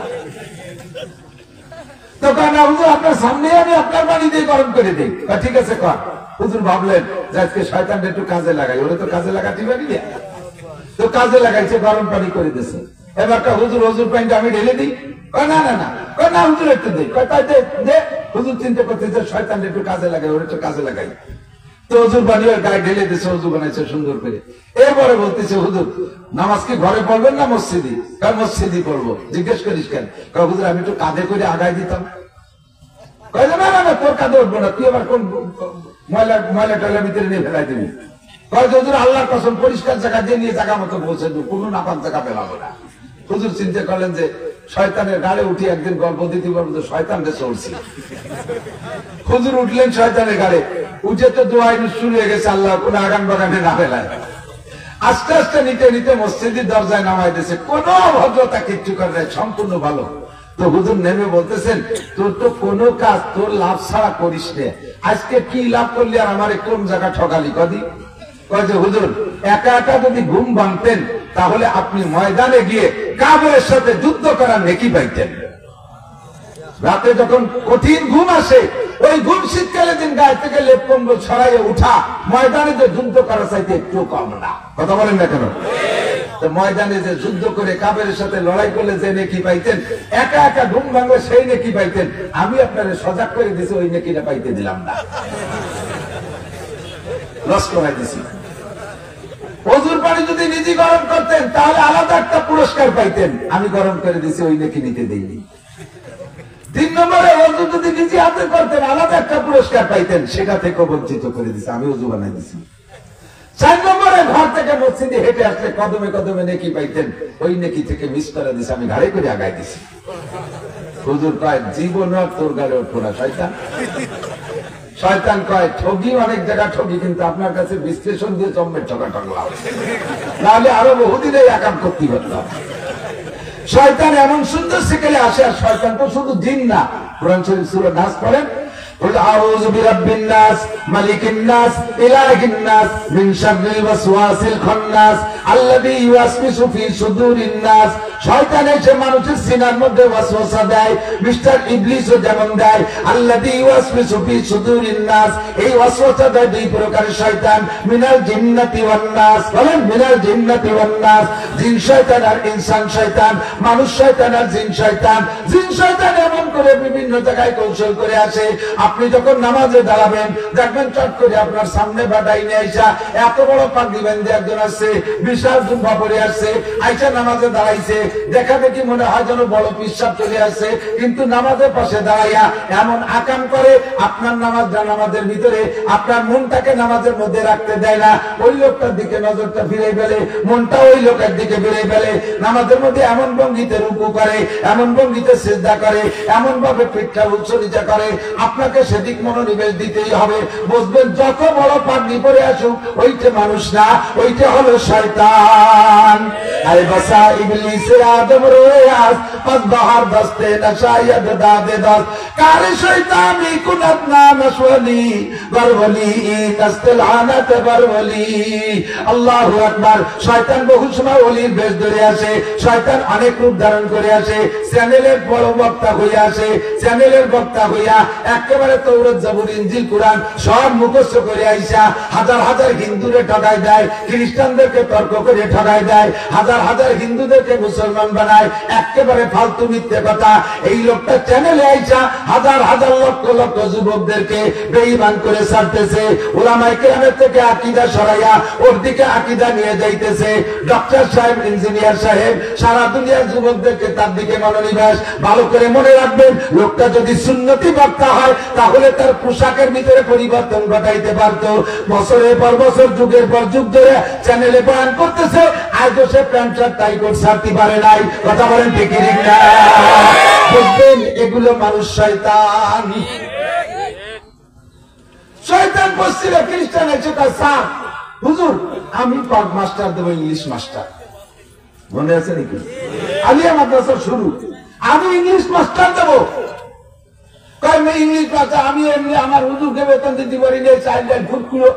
তো কয় না হুজুর আপনার সামনে আমি আপনার পানি দিয়ে গরম করে দিই। ঠিক আছে কর। হুজুর ভাবলেন যে আজকে শয়তানটা একটু কাজে লাগাই, ওরা তো কাজে লাগাতে পারি না, তো কাজে লাগাইছে, গরম পানি করে দিয়েছে। এবার হুজুর হুজুর পানিটা আমি ঢেলে দিই? না না না, না হুজুর একটু দিই। হুজুর চিন্তা করতেছে শয়তানটা একটু কাজে লাগাই, ওরা একটু কাজে লাগাই। তো হুজুর পানি ওর গায়ে ঢেলে দিয়েছে, হুজুর বানাইছে সুন্দর করে। এরপরে বলতেছে, হুজুর নামাজ কি ঘরে পড়বেন না মসজিদে? কারণ মসজিদই পড়বো। জিজ্ঞেস করিস কেন? হুজুর আমি একটু কাঁধে করে আগায় দিতাম। না না না, তোর কাঁধে উঠবো না, তুই আবার কোন ময়লা টয়লার ভিতরে নিয়ে ফেলাই দিবি। হুজুর আল্লাহর কসম পরিষ্কার জায়গা দিয়ে নিয়ে জায়গা মতো পৌঁছে দেবো, কোনো নাপাক জায়গা ফেলাবো না। হুজুর চিন্তা করলেন যে শয়তানের গাড়ে উঠি একদিন গল্প দিতে পারবো, তো শয়তানকে চলছি। হুজুর উঠলেন শয়তানের গাড়ে, উঠে তো দোয়া শুরু হয়ে গেছে, আল্লাহ কোন আগান বাগানে না ফেলায়। আস্তে আস্তে নিতে নিতে মসজিদের দরজায় নামাই দিয়েছে, কোন ভদ্রতা কিচ্ছু করে নাই, সম্পূর্ণ ভালো। তো হুজুর নেমে বলতেছেন, তোর তো কোনো কাজ তোর লাভ ছাড়া করিস নে, আজকে কি লাভ করলি আর আমার কোন জায়গা ঠকালি কদি? কয় যে হুজুর একা একা যদি ঘুম ভাঙতেন তাহলে আপনি ময়দানে গিয়ে কাফেরের সাথে যুদ্ধ করার নেকি পাইতেন। রাতে যখন কঠিন ঘুম আসে, ওই ঘুম শীতকালে দিন গায়ে থেকে লেপ কম্বল ছড়াইয়ে উঠা ময়দানে যে যুদ্ধ করা চাইতে একটু কম না। কথা বলেন না কেন? তো ময়দানে যে যুদ্ধ করে কাফেরের সাথে লড়াই করলে যে নেকি পাইতেন, একা একা ঘুম ভাঙলে সেই নেকি পাইতেন। আমি আপনাদের সজাগ করে দিছি, ওই নেকিটা পাইতে দিলাম না, লস করাই দিছি। হুজুর পানি যদি নিজে গরম করতেন তাহলে আলাদা একটা পুরস্কার পাইতেন, আমি গরম করে দিছি, ওই নেকি নিতে দেইনি। 3 নম্বরে হুজুর যদি নিজে হাতে করতেন আলাদা একটা পুরস্কার পাইতেন, সেটা থেকে বঞ্চিত করে দিছি, আমি ওযু বানাই দিছি। 4 নম্বরে ঘর থেকে মসজিদে হেঁটে আসলে কদমে কদমে নেকি পাইতেন, ওই নেকি থেকে মিস করে দিছি, আমি ঘাড়ে করে আগাই দিছি। হুজুর কয় জীবন তোর গাড়ে ওঠো না শয়তান, শয়তান কয় ঠগি অনেক জায়গা ঠগি, কিন্তু আপনার কাছে বিশ্লেষণ দিয়ে জম্মের ঠকা ঠকলাম, নাহলে আরো বহুদিন এই আকাম করতে পারতাম। শয়তান এমন সুন্দর সেকেলে আসে, আর শয়তান তো শুধু জিন না। কোরআন শরীফ সূরা নাস পড়েন, قل أعوذ برب الناس ملك الناس إله الناس من شر الوسواس الخناس الذي يوسوس في صدور الناس। শয়তান এসে মানুষের সিনার মধ্যে ওয়াসওয়াসা দেয়, মিস্টার ইবলিসও যেমন দেয়। আল্লাযী ইউসওয়িসু ফি সুদুরিন নাস, এই ওয়াসওয়াসা দেয় দুই প্রকারের শয়তান, মিনাল জিন্নাতি ওয়ান নাস। বলেন মিনাল জিন্নাতি ওয়ান নাস, জিন শয়তান আর ইনসান শয়তান, মানুষ শয়তান আর জিন শয়তান। জিন শয়তান এমন করে বিভিন্ন জায়গায় কৌশল করে আসে, আপনি যখন নামাজে দাঁড়াবেন দেখবেন চট করে আপনার সামনে বা ডাইনে আইসা এত বড় পাগড়ি বেঁধে একজন আসছে, বিশাল জুব্বা পরে আসছে, আইসা নামাজে দাঁড়াইছে, দেখা দেখি মনে হয় যেন বড় পিসাব চলে আসছে, কিন্তু নামাজের পাশে দাঁড়াইয়া এমন আকাম করে আপনার নামাজের ভিতরে আপনার মনটাকে নামাজের মধ্যে রাখতে দেয় না। ওই লোকটার দিকে নজরটা ফিরে ফেলে, মনটা ওই লোকের দিকে ফিরে ফেলে, নামাজের মধ্যে এমন ভঙ্গিতে রুকু করে, এমন ভঙ্গিতে সিজদা করে, এমন ভাবে পিঠটা উচ্চ নিচা করে, আপনাকে সেদিক মনোনিবেশ দিতেই হবে। বুঝবেন যত বড় পাগড়ি পরে আসুক ওইটা মানুষ না, ওইটা হলো শয়তান। আরে বাসা ইবলিসে আদম রোয়াস পাঁচ বাহার দস্তে নশায়দ দাদে দস কারে শয়তানি কুনাত না নশওয়ালি বরওয়ালি কাস্তেল আনাত বরওয়ালি। আল্লাহু আকবার। শয়তান বহু সময় ওলির বেশ ধরে আসে, শয়তান অনেক রূপ ধারণ করে আসে, চ্যানেলের বড় বক্তা হইয়া আসে, চ্যানেলের বক্তা হইয়া একেবারে তৌরাত জাবুর ইনজিল কুরআন সব মুখস্থ করে আইসা হাজার হাজার হিন্দুরে ঠকায় দেয়, খ্রিস্টানদেরকে তর্ক করে ঠকায় দেয়, হাজার হাজার হিন্দুদেরকে মুসলমান বানায়, একেবারে ফালতু মিথ্যে কথা। এই লোকটা চ্যানেলে আইসা হাজার হাজার লক্ষ লক্ষ যুবকদেরকে বেঈমান করে ছাড়তেছে, উলামায়ে কেরামের থেকে আকীদা সরাইয়া ওর দিকে আকীদা নিয়ে যাইতেছে। ডক্টর সাহেব, ইঞ্জিনিয়ার সাহেব সারা দুনিয়ার যুবকদেরকে তার দিকে মনোনিবেশ। ভালো করে মনে রাখবেন, লোকটা যদি সুন্নতি বক্তা হয় তাহলে তার পোশাকের ভিতরে পরিবর্তন ঘটাইতে পারতো। বছরের পর বছর, যুগের পর যুগ ধরে চ্যানেলে বয়ান করতেছে, আজও সে প্যান্ট শার্ট টাই কোট ছাড়তে পারে নাই। কথা বলেন ঠিক না? বুঝবেন এগুলো মানুষ শয়তান। শয়তান পশ্চিমে খ্রিস্টান এসে তার স্যার হুজুর আমি পাক মাস্টার দেবো, ইংলিশ মাস্টার। মনে আছে নাকি? আলিয়া মাদ্রাসা শুরু, আমি ইংলিশ মাস্টার দেবো। ইংলিশ ভাষা আমি এমনি আমার হুজুরকে বেতন দিতে পারি না, চাইল্ড লাইন ফুটগুলো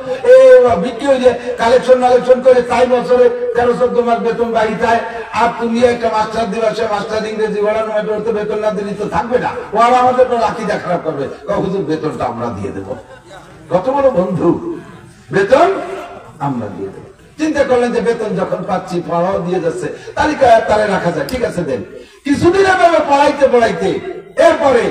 বিক্রি হয়ে যায়, কালেকশন করে 4 বছরে 13-14 মাস বেতন বাড়ি যায়। আর তুমি একটা মাস্টার দিবা, সে মাস্টার ইংরেজি পড়ানো বেতন না দিলে তো থাকবে না, ও আর আমাদের আকিদা খারাপ করবে। হুজুর বেতনটা আমরা দিয়ে দেবো। কত বড় বন্ধু, বেতন আমরা দিয়ে দেবো। চিন্তা করলেন যে বেতন যখন পাচ্ছি, পড়াও দিয়ে যাচ্ছে, তালিকা তারে রাখা যায়, ঠিক আছে দেন। কিছুদিন এভাবে পড়াইতে এরপরে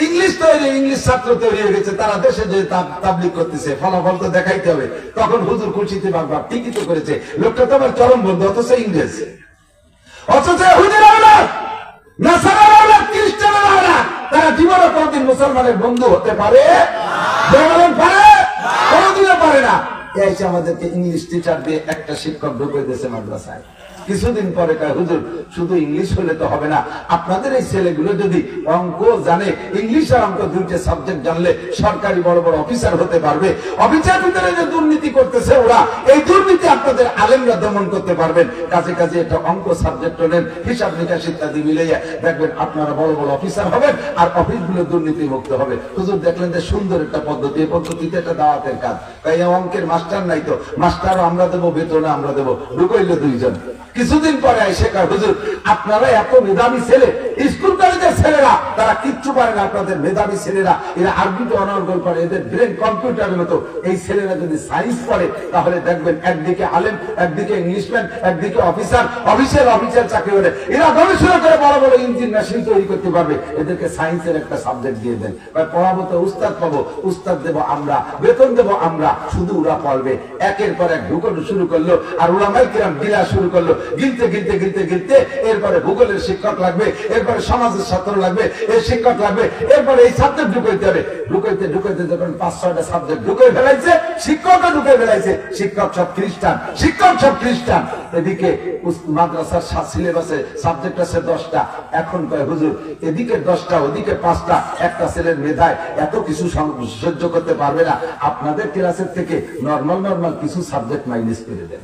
ইংলিশ তৈরি, ইংলিশ ছাত্র তৈরি হয়ে গেছে, তারা দেশে যে তাবলীগ করতেছে, ফলাফল তো দেখাইতে হবে। তখন হুজুর খুশিতে বারবার ঠিকই তো করেছে, লোকটা তো আমার চরম বন্ধু, অথচ ইংরেজ, অথচ হুজুর আওলাদ, নাসারার আওলাদ, খ্রিস্টানের আওলাদ, তারা জীবনে কোনদিন মুসলমানের বন্ধু হতে পারে? কোনদিনও পারে না। এসে আমাদেরকে ইংলিশ টিচার দিয়ে একটা শিক্ষক ঢুকে দিয়েছে মাদ্রাসায়। কিছুদিন পরে কয় হুজুর শুধু ইংলিশ হলে তো হবে না, আপনাদের এই ছেলেগুলো যদি অঙ্ক জানে, ইংলিশ আর অঙ্ক দুইটা সাবজেক্ট জানলে সরকারি বড় বড় অফিসার হতে পারবে। অফিসার ভিতরে যে দুর্নীতি করতেছে ওরা, এই দুর্নীতি আপনাদের আলেমরা দমন করতে পারবেন। কাজে কাজে একটা অঙ্ক সাবজেক্ট নেন, হিসাব নিকাশ ইত্যাদি মিলাইয়া দেখবেন আপনারা বড় বড় অফিসার হবেন, আর অফিসগুলো দুর্নীতি মুক্ত হবে। হুজুর দেখলেন যে সুন্দর একটা পদ্ধতি, এই পদ্ধতিতে একটা দাওয়াতের কাজ। তাই অঙ্কের মাস্টার নাই তো, মাস্টারও আমরা দেবো, বেতনে আমরা দেবো। ঢুকাইল 2 জন। কিছুদিন পরে এসে কয় হুজুর আপনারা এত মেধাবী ছেলে, স্কুল কলেজের ছেলেরা তারা কিচ্ছু পারে না, আপনাদের মেধাবী ছেলেরা এরা আরবিতে অনর্গল পারে, এদের ব্রেন কম্পিউটারের মতো। এই ছেলেরা যদি সায়েন্স পড়ে তাহলে দেখবেন একদিকে আলেম, একদিকে ইংলিশম্যান, একদিকে অফিসার, অফিসিয়াল চাকরি করে। এরা গবেষণা করে বড় বড় ইঞ্জিন মেশিন তৈরি করতে পারবে। এদেরকে সায়েন্সের একটা সাবজেক্ট দিয়ে দেন, পড়াবো তো উস্তাদ পাবো, উস্তাদ দেবো আমরা, বেতন দেবো আমরা, শুধু ওরা পড়বে। একের পর এক ঢুকানো শুরু করলো, আর উলামায়ে কেরাম গিলা শুরু করলো। গিলতে এরপরে ভূগোলের শিক্ষক লাগবে, এরপরে সমাজের সাথে ছাত্র লাগবে, এই শিক্ষক লাগবে, এরপরে এই সাবজেক্ট ঢুকাইতে হবে। ঢুকাইতে ঢুকাইতে যখন 5-6টা সাবজেক্ট ঢুকে ফেলাইছে, শিক্ষকও ঢুকে ফেলাইছে, শিক্ষক সব খ্রিস্টান, শিক্ষক সব খ্রিস্টান। এদিকে মাদ্রাসার সিলেবাসে সাবজেক্ট আছে 10টা। এখন কয় হুজুর এদিকে 10টা ওদিকে 5টা, একটা ছেলের মেধায় এত কিছু সহ্য করতে পারবে না, আপনাদের ক্লাসের থেকে নর্মাল কিছু সাবজেক্ট মাইনাস করে দেন।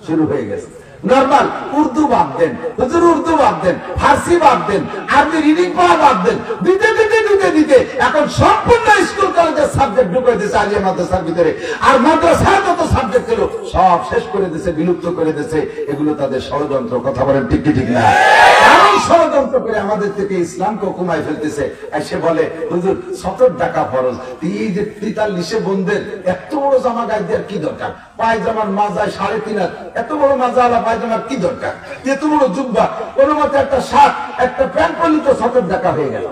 শুরু হয়ে গেছে নর্মাল। উর্দু বাদ দেন হুজুর, উর্দু বাদ দেন, ফার্সি বাদ দেন, আরবি রিডিং পড়া বাদ দেন, দিতে এখন সম্পূর্ণ স্কুল কলেজের সাবজেক্ট ঢুকে দিয়েছে আলিয়া মাদ্রাসার ভিতরে। আর মাদ্রাসার যত সাবজেক্ট ছিল সব শেষ করে দিয়েছে, বিলুপ্ত করে দিয়েছে। এগুলো তাদের ষড়যন্ত্র। কথা বলেন ঠিক কি ঠিক না? এমন ষড়যন্ত্র করে আমাদের থেকে ইসলামকে কমাই ফেলতেছে। এসে বলে হুজুর 70 টাকা ফরজ, এই যে 43 বন্ধের এত বড় জামা গায়ে দেওয়ার কি দরকার? পায়জামার মাজায় 3.5 এত বড় মাজা আলা পায়জামার কি দরকার? এত বড় জুব্বা, কোন মতে একটা শার্ট একটা প্যান্ট পরলে তো 70 টাকা হয়ে গেল।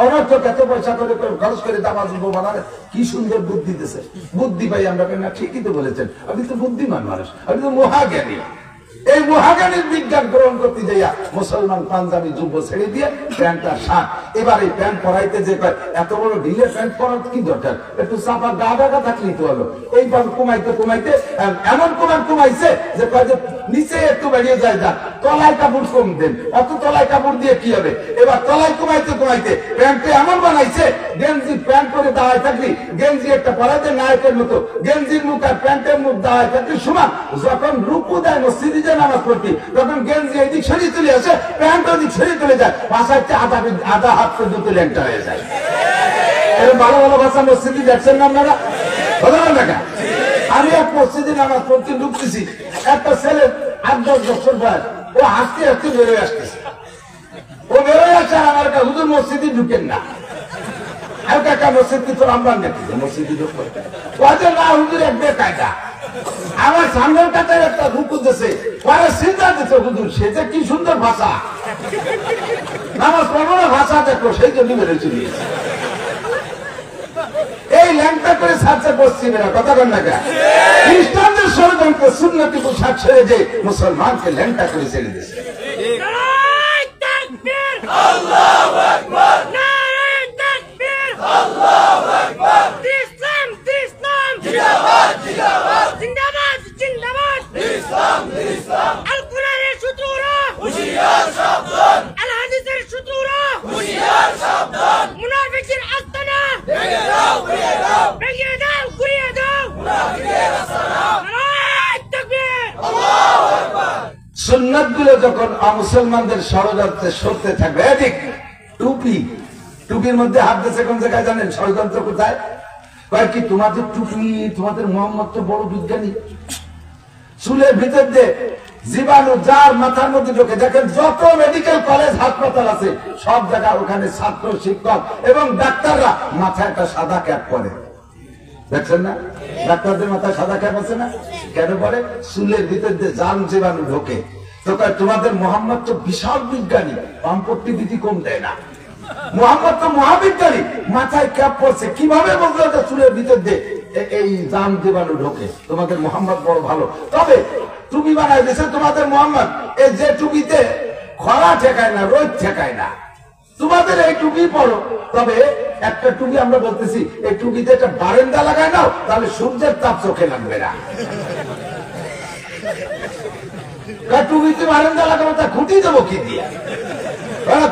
অনর্থক এত পয়সা করে খরচ করে জামা জুব্বো বানালে কি সুন্দর বুদ্ধি দিতেছে। বুদ্ধি পাই আমরা না, ঠিকই তো বলেছেন, আপনি তো বুদ্ধিমান মানুষ, আপনি তো মহাজ্ঞানী। এই মহাজ্ঞানীর বিজ্ঞান গ্রহণ করতে যাইয়া মুসলমান পাঞ্জাবি যুব্ব ছেড়ে দিয়ে প্যান্ট আর শার্ট। এবার এই প্যান্ট পরাইতে যে এত বড় ঢিলে প্যান্ট পরার কি দরকার? একটু চাপা গা ঢাকা থাকলেই তো হলো। এই কমাইতে কমাইতে এমন কমাইছে যে নিচে একটু বেরিয়ে যায়, যা তলায় কাপড় কম দেন, অত তলায় কাপড় দিয়ে কি হবে? এবার তলায় কমাইতে কমাইতে প্যান্টে এমন বানাইছে, গেঞ্জি প্যান্ট করে দাঁড়ায় থাকলি গেঞ্জি একটা পরাতে নায়কের মতো, গেঞ্জির মুখ আর প্যান্টের মুখ দাঁড়ায় থাকলি সমান। যখন রুকু দেয় মসজিদে নামাজ পড়তি, তখন গেঞ্জি এদিক সরিয়ে চলে আসে, প্যান্ট ওদিক সরিয়ে চলে যায়, বাসায় আধা হাত পর্যন্ত ল্যাংটা হয়ে যায়। এরকম ভালো ভালো ভাষা মসজিদে দেখছেন না আপনারা? বলবেন না? আমি এক মসজিদে নামাজ পড়তে ঢুকতেছি, একটা ছেলে 8-10 বছর বয়স, ও হাসতে হাসতে বেরোয় আসতেছে। ও বেরোয় আসে আর আমার কাছে হুজুর মসজিদে ঢুকেন না। আর কাকা মসজিদ কি তোর আমরা দেখি মসজিদে ঢুকবে? না হুজুর এক বেকায়দা, আমার সামনের কাছে একটা রুকু দিয়েছে, পরে চিন্তা দিচ্ছে হুজুর সে যে কি সুন্দর ভাষা, নামাজ পড়বো না ভাষা দেখো, সেই জন্য বেড়ে চলে এই ল্যাংটা করে ছাড়ছে পশ্চিমেরা। কথা বল না? খ্রিস্টানদের ষড়যন্ত্র সুন্নতি পোশাক ছেড়ে যে মুসলমানকে ল্যাংটা করে ছেড়ে দিয়েছে। আল্লাহু আকবার, নারায়ে তাকবীর, আল্লাহু আকবার, ইসলাম ইসলাম, জিন্দাবাদ জিন্দাবাদ, জিন্দাবাদ জিন্দাবাদ, ইসলাম ইসলাম, আল কোরআনের সুতুরা হুশিয়ার সাবধান, আল হাদিসের সুতুরা হুশিয়ার সাবধান, মুনাফিকের আস্তানা ভেঙে দাও ঘুরিয়ে দাও, ভেঙে দাও ঘুরিয়ে দাও, মুনাফিকের আস্তানা, নারায়ে তাকবীর, আল্লাহু আকবার। সুন্নাত গুলো যখন মুসলমানদের ষড়যন্ত্রে সরতে থাকবে, ঠিক টুপির মধ্যে হাত দিয়েছে কোন জায়গায় জানেন? ষড়যন্ত্র কোথায়? কয়েক কি তোমাদের টুপি, তোমাদের মোহাম্মদ তো বড় বিজ্ঞানী, চুলের ভিতর দিয়ে জীবাণু যার মাথার মধ্যে ঢোকে। দেখেন যত মেডিকেল কলেজ হাসপাতাল আছে সব জায়গায় ওখানে ছাত্র শিক্ষক এবং ডাক্তাররা মাথায় একটা সাদা ক্যাপ পরে, দেখছেন না? ডাক্তারদের মাথায় সাদা ক্যাপ আছে না? কেন পরে? চুলের ভিতর দিয়ে জান জীবাণু ঢোকে। তো তোমাদের মোহাম্মদ তো বিশাল বিজ্ঞানী, পাম্পট্টি দিদি কম দেয় না। মোহাম্মদ তো মহাবিজ্ঞানী, মাথায় ক্যাপ পড়ছে, কিভাবে বুঝলো যে চুলের ভিতর দিয়ে এই জান জীবাণু ঢোকে? তোমাদের মোহাম্মদ বড় ভালো। তবে টুপি বানাই দিয়েছে তোমাদের মোহাম্মদ, এই যে টুপিতে খরা ঠেকায় না, রোদ ঠেকায় না, তোমাদের এই টুপি পড়ো। তবে একটা টুপি আমরা বলতেছি, এই টুপিতে একটা বারান্দা লাগায় নাও, তাহলে সূর্যের তাপ চোখে লাগবে না। টুপিতে বারান্দা লাগাবো, তা খুঁটি দেবো কি দিয়ে?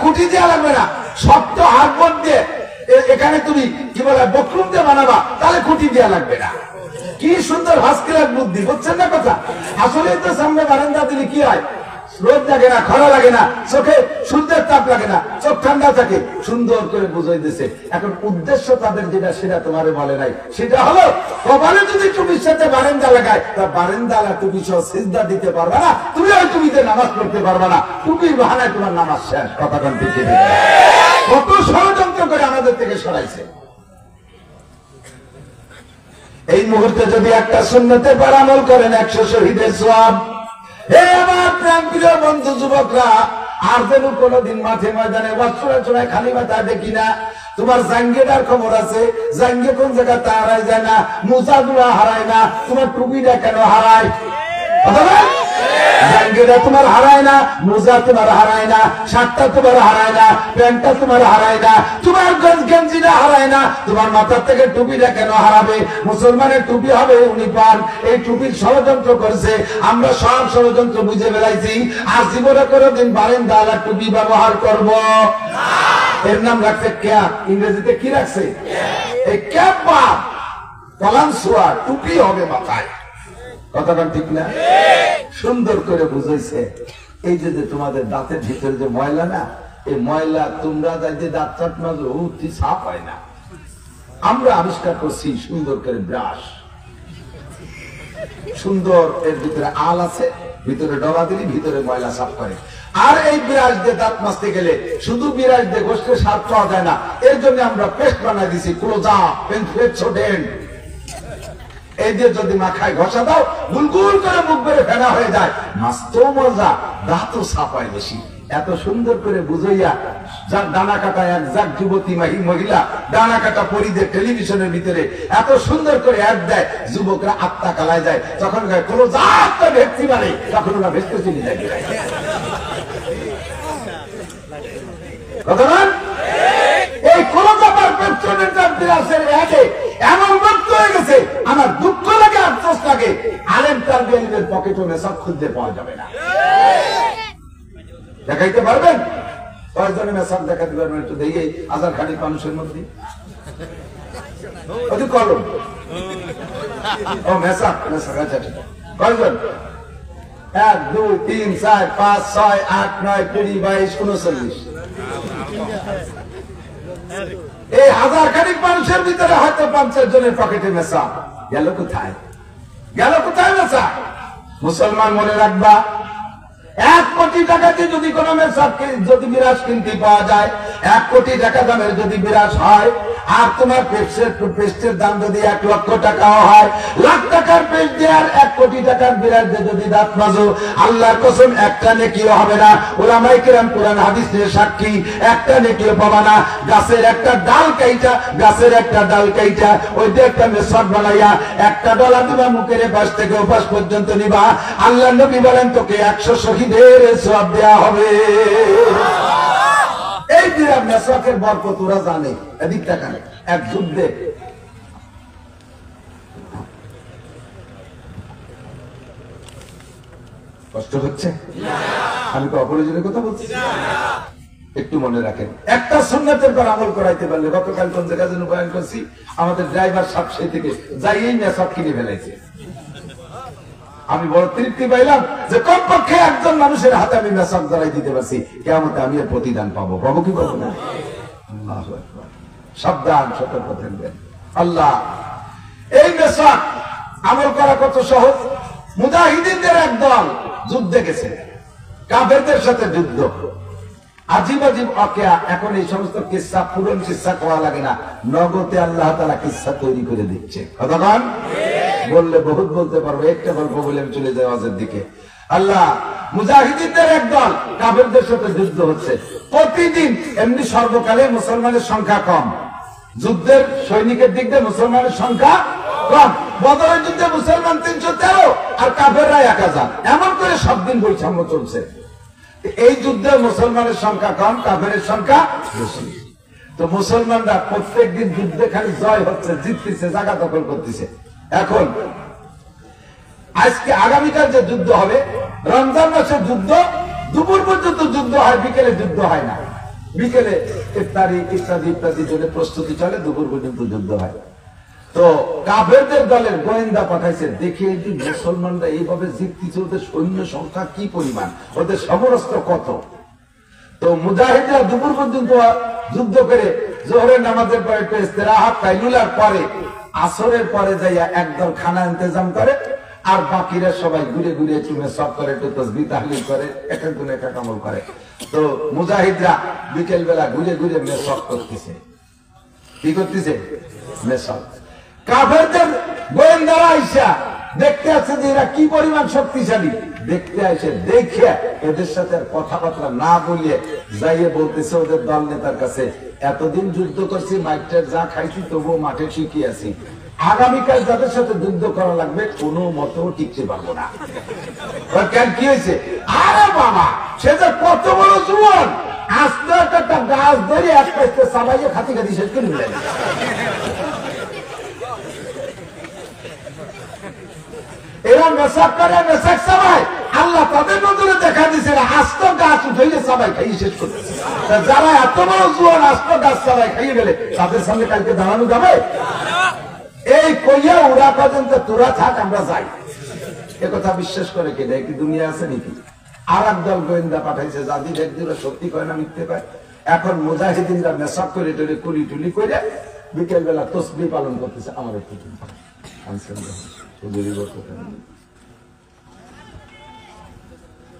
খুঁটি দেওয়া লাগবে না, শক্ত হাতবোর্ড দিয়ে এখানে তুমি কি বলে বকরুম দিয়ে বানাবা, তাহলে খুঁটি দেওয়া লাগবে না। কি সুন্দর ভাস্করের বুদ্ধি, বুঝছেন না কথা? আসলে তো সামনে বারান্দা দিলে কি হয়? রোদ লাগে না, খরা লাগে না, চোখে সূর্যের তাপ লাগে না, চোখ ঠান্ডা থাকে। সুন্দর করে বুঝাই দিছে। এখন উদ্দেশ্য তাদের যেটা, সেটা তোমারে বলে নাই। সেটা হলো কপালে যদি টুপির সাথে বারান্দা লাগায়, তা বারান্দা টুপি সহ সিজদা দিতে পারবে না, তুমি ওই টুপিতে নামাজ পড়তে পারবে না, টুপির বাহানায় তোমার নামাজ শেষ। কথা কোন দিকে? কত ষড়যন্ত্র করে আমাদের থেকে সরাইছে। এই মুহূর্তে যদি একটা সুন্নতে পর আমল করেন 100 শহীদের সওয়াব। হে আমার প্রাণপ্রিয় বন্ধু যুবকরা, আর যেন কোনদিন মাঠে ময়দানে চড়ায় খালি মাথায় দেখি না। তোমার জাঙ্গেটার খবর আছে, জাঙ্গে কোন জায়গায় তা হারাই যায় না, মোজাগুলা হারায় না, তোমার টুপিটা কেন হারায়? জাঙ্গিরা তোমার হারায় না, মোজা তোমার হারায় না, শার্টটা তোমার হারায় না, প্যান্টটা তোমার হারায় না, তোমার গেঞ্জিটা হারায় না, তোমার মাথার থেকে টুপিটা কেন হারাবে? মুসলমানের টুপি হবে ইউনিফর্ম। এই টুপির ষড়যন্ত্র করছে, আমরা সব ষড়যন্ত্র বুঝে বেড়াইছি। আর জীবনে কোনোদিন বারেন্দালা টুপি ব্যবহার করব না। এর নাম রাখছে ক্যাপ, ইংরেজিতে কি রাখছে? এই ক্যাপ বা পালানসুয়া, টুপি হবে মাথায়। কথাটা ঠিক না? সুন্দর করে বুঝাইছে। এই যে তোমাদের দাঁতের ভিতরে যে ময়লা না, এই ময়লা তোমরা যে দাঁত চাট মাঝে অতি সাফ হয় না। আমরা আবিষ্কার করছি সুন্দর করে ব্রাশ, সুন্দর এর ভিতরে আল আছে, ভিতরে ডলা দিলি ভিতরে ময়লা সাফ করে। আর এই বিরাজ দিয়ে দাঁত মাজতে গেলে শুধু বিরাজ দিয়ে গোষ্ঠের স্বাদ পাওয়া যায় না, এর জন্য আমরা পেস্ট বানাই দিছি, ক্লোজা, পেন্সোডেন্ট। এই দিয়ে যদি মাখায় ঘষা দাও, গুলগুল করে মুখ বেড়ে ফেনা হয়ে যায়। মাস্তো মজা, দাঁতও সাফায় বেশি। এত সুন্দর করে বুঝাইয়া যার ডানা কাটা এক যাক যুবতী মহিলা ডানা কাটা পরিদের টেলিভিশনের ভিতরে এত সুন্দর করে অ্যাড দেয়, যুবকরা আত্মা কালায় যায়। যখন কোনো জাতটা ভেটছি মানে তখন ওরা ভেসতে চলে যায়। কথা বল, এই কোন ব্যাপার পেট্রোলের বিরাসের অ্যাডে এমন ভক্ত হয়ে গেছে, আমার দুঃখ লাগে, আফসোস লাগে। আলেম তার পকেটে মেসব খুঁজতে পাওয়া যাবে না। দেখাইতে পারবেন? কয়েকজনে মেসাক দেখাতে পারবেন? একটু দেখে হাজার খানিক মানুষের মধ্যে কলম ও মেসাক মেসাক আচ্ছা ঠিক কয়জন? 1 2 3 4 5 6 8 9 20 22 39। এই হাজার খানিক মানুষের ভিতরে হয়তো 50 জনের পকেটে মেসাক গেল কোথায়? গেল কোথায় মেসাক? মুসলমান মনে রাখবা, 1 কোটি টাকাতে যদি কোন যদি বিরাজ কিনতে পাওয়া যায়, 1 কোটি টাকা দামের যদি বিরাজ হয়, আর তোমার পেস্টের দাম যদি 1 লক্ষ টাকাও হয়, লাখ টাকার পেস্ট দিয়ে আর 1 কোটি টাকার বিরাজ দিয়ে যদি দাঁত মাজো, আল্লাহর কসম একটা নেকিও হবে না। উলামায়ে কেরাম কোরআন হাদিস নিয়ে সাক্ষী, একটা নেকিও পাবা না। গাছের একটা ডাল কাইটা ওই দিয়ে একটা মেসওয়াক বানাইয়া একটা ডলা দিবা, মুখের পাশ থেকে ওপাশ পর্যন্ত নিবা। আল্লাহর নবী বলেন তোকে 100 শহীদের সওয়াব দেয়া হবে। এই বিরাট মেসওয়াকের বরকত ওরা জানে। এদিক টাকা এক যুদ্ধে কষ্ট হচ্ছে, আমি তো অপরিজনের কথা বলছি, একটু মনে রাখেন। একটা সুন্নাতের পর আমল করাইতে পারলে, গতকাল কোন জায়গা যেন বয়ান করছি, আমাদের ড্রাইভার সাবসেই থেকে যাইয়েই মেসওয়াক কিনে ফেলাইছে। আমি বড় তৃপ্তি পাইলাম যে কমপক্ষে একজন মানুষের হাতে আমি মেসওয়াক ধরাই দিতে পারছি। কিয়ামতে আমি এর প্রতিদান পাবো। পাবো কি পাবো না? আল্লাহু আকবার। সাবধান, সতর্ক থাকবেন। আল্লাহ, এই মেসওয়াক আমল করা কত সহজ। মুজাহিদিনদের একদল যুদ্ধে গেছে, কাফেরদের সাথে যুদ্ধ। আজিব আজিব ওয়াকিয়া। এখন এই সমস্ত কিসসা, পুরন কিসসা করা লাগে না, নগদে আল্লাহ তাআলা কিসসা তৈরি করে দিচ্ছে। কতক্ষণ বললে বহুত বলতে পারবো, একটা গল্প বলে আমি চলে যাই ওয়াজের দিকে। আল্লাহ, মুজাহিদিনদের একদল কাফেরদের সাথে যুদ্ধ হচ্ছে। প্রতিদিন এমনি সর্বকালে মুসলমানের সংখ্যা কম, যুদ্ধের সৈনিকের দিক দিয়ে মুসলমানের সংখ্যা কম। বদরের যুদ্ধে মুসলমান 313 আর কাফেররা 1000, এমন করে সব দিন বৈষম্য চলছে। এই যুদ্ধে মুসলমানের সংখ্যা কম, কাফেরের সংখ্যা বেশি। তো মুসলমানরা প্রত্যেক দিন যুদ্ধে খালি জয় হচ্ছে, জিততেছে, জায়গা দখল করতেছে। এখন আজকে আগামীকাল যে যুদ্ধ হবে, রমজান মাসের যুদ্ধ, দুপুর পর্যন্ত যুদ্ধ হয়, বিকেলে যুদ্ধ হয় না। বিকেলে ইফতারি ইত্যাদি ইত্যাদি জন্য প্রস্তুতি চলে, দুপুর পর্যন্ত যুদ্ধ হয়। তো কাফেরদের দলের গোয়েন্দা পাঠাইছে, দেখে যে মুসলমানরা এইভাবে জিততেছে, ওদের সৈন্য সংখ্যা কি পরিমাণ, ওদের সমরস্ত্র কত। তো মুজাহিদরা দুপুর পর্যন্ত যুদ্ধ করে জোহরের নামাজের পরে একটু ইস্তেরাহাত, কাইলুলার পরে আসরের পরে যাইয়া একদল খানা ইন্তজাম করে, আর বাকিরা সবাই ঘুরে ঘুরে একটু মেসওয়াক করে, একটু তাসবিহ তাহলিল করে, এক একজন এক এক আমল করে। তো মুজাহিদরা বিকেল বেলা ঘুরে ঘুরে মেসওয়াক করতেছে। কি করতেছে? মেসওয়াক। কাফেরদের গোয়েন্দারা আইসা দেখতে আছে যে এরা কি পরিমাণ শক্তিশালী। দেখতে আসে, দেখে এদের সাথে কথাবার্তা না বলিয়ে যাইয়ে বলতেছে ওদের দল নেতার কাছে, এতদিন যুদ্ধ করছি, মাইকটার যা খাইছি তবুও মাঠে ঠিকই আছি, আগামীকাল যাদের সাথে যুদ্ধ করা লাগবে কোনো মতেও টিকতে পারবো না। কেন কি হয়েছে? আরে বাবা, সে যে কত বড় জুয়ান, আস্তে একটা গাছ ধরে আস্তে আস্তে সাবাইয়ে খাতি খাতি শেষ করে দিলেন। এরা মেসাক করে, মেসাক সাবাই, আল্লাহ তাদের নজরে দেখা দিচ্ছে আস্ত গাছ উঠে সাবাই খাইয়ে শেষ করতেছে। যারা এত বড় জুয়ান আস্ত গাছ সাবাই খাইয়ে গেলে তাদের সামনে কালকে দাঁড়ানো যাবে? এই কইয়া ওরা পর্যন্ত তোরা থাক, আমরা যাই, একথা বিশ্বাস করে কে? কি দুনিয়া আছে নাকি? আর একদল গোয়েন্দা পাঠাইছে, যাদি দেখদিরা সত্যি কয় না মিথ্যে কয়। এখন মুজাহিদিনরা মেসাক করে টরে কুলি টুলি করে বিকেল বেলা তসবিহ পালন করতেছে। আমার একটু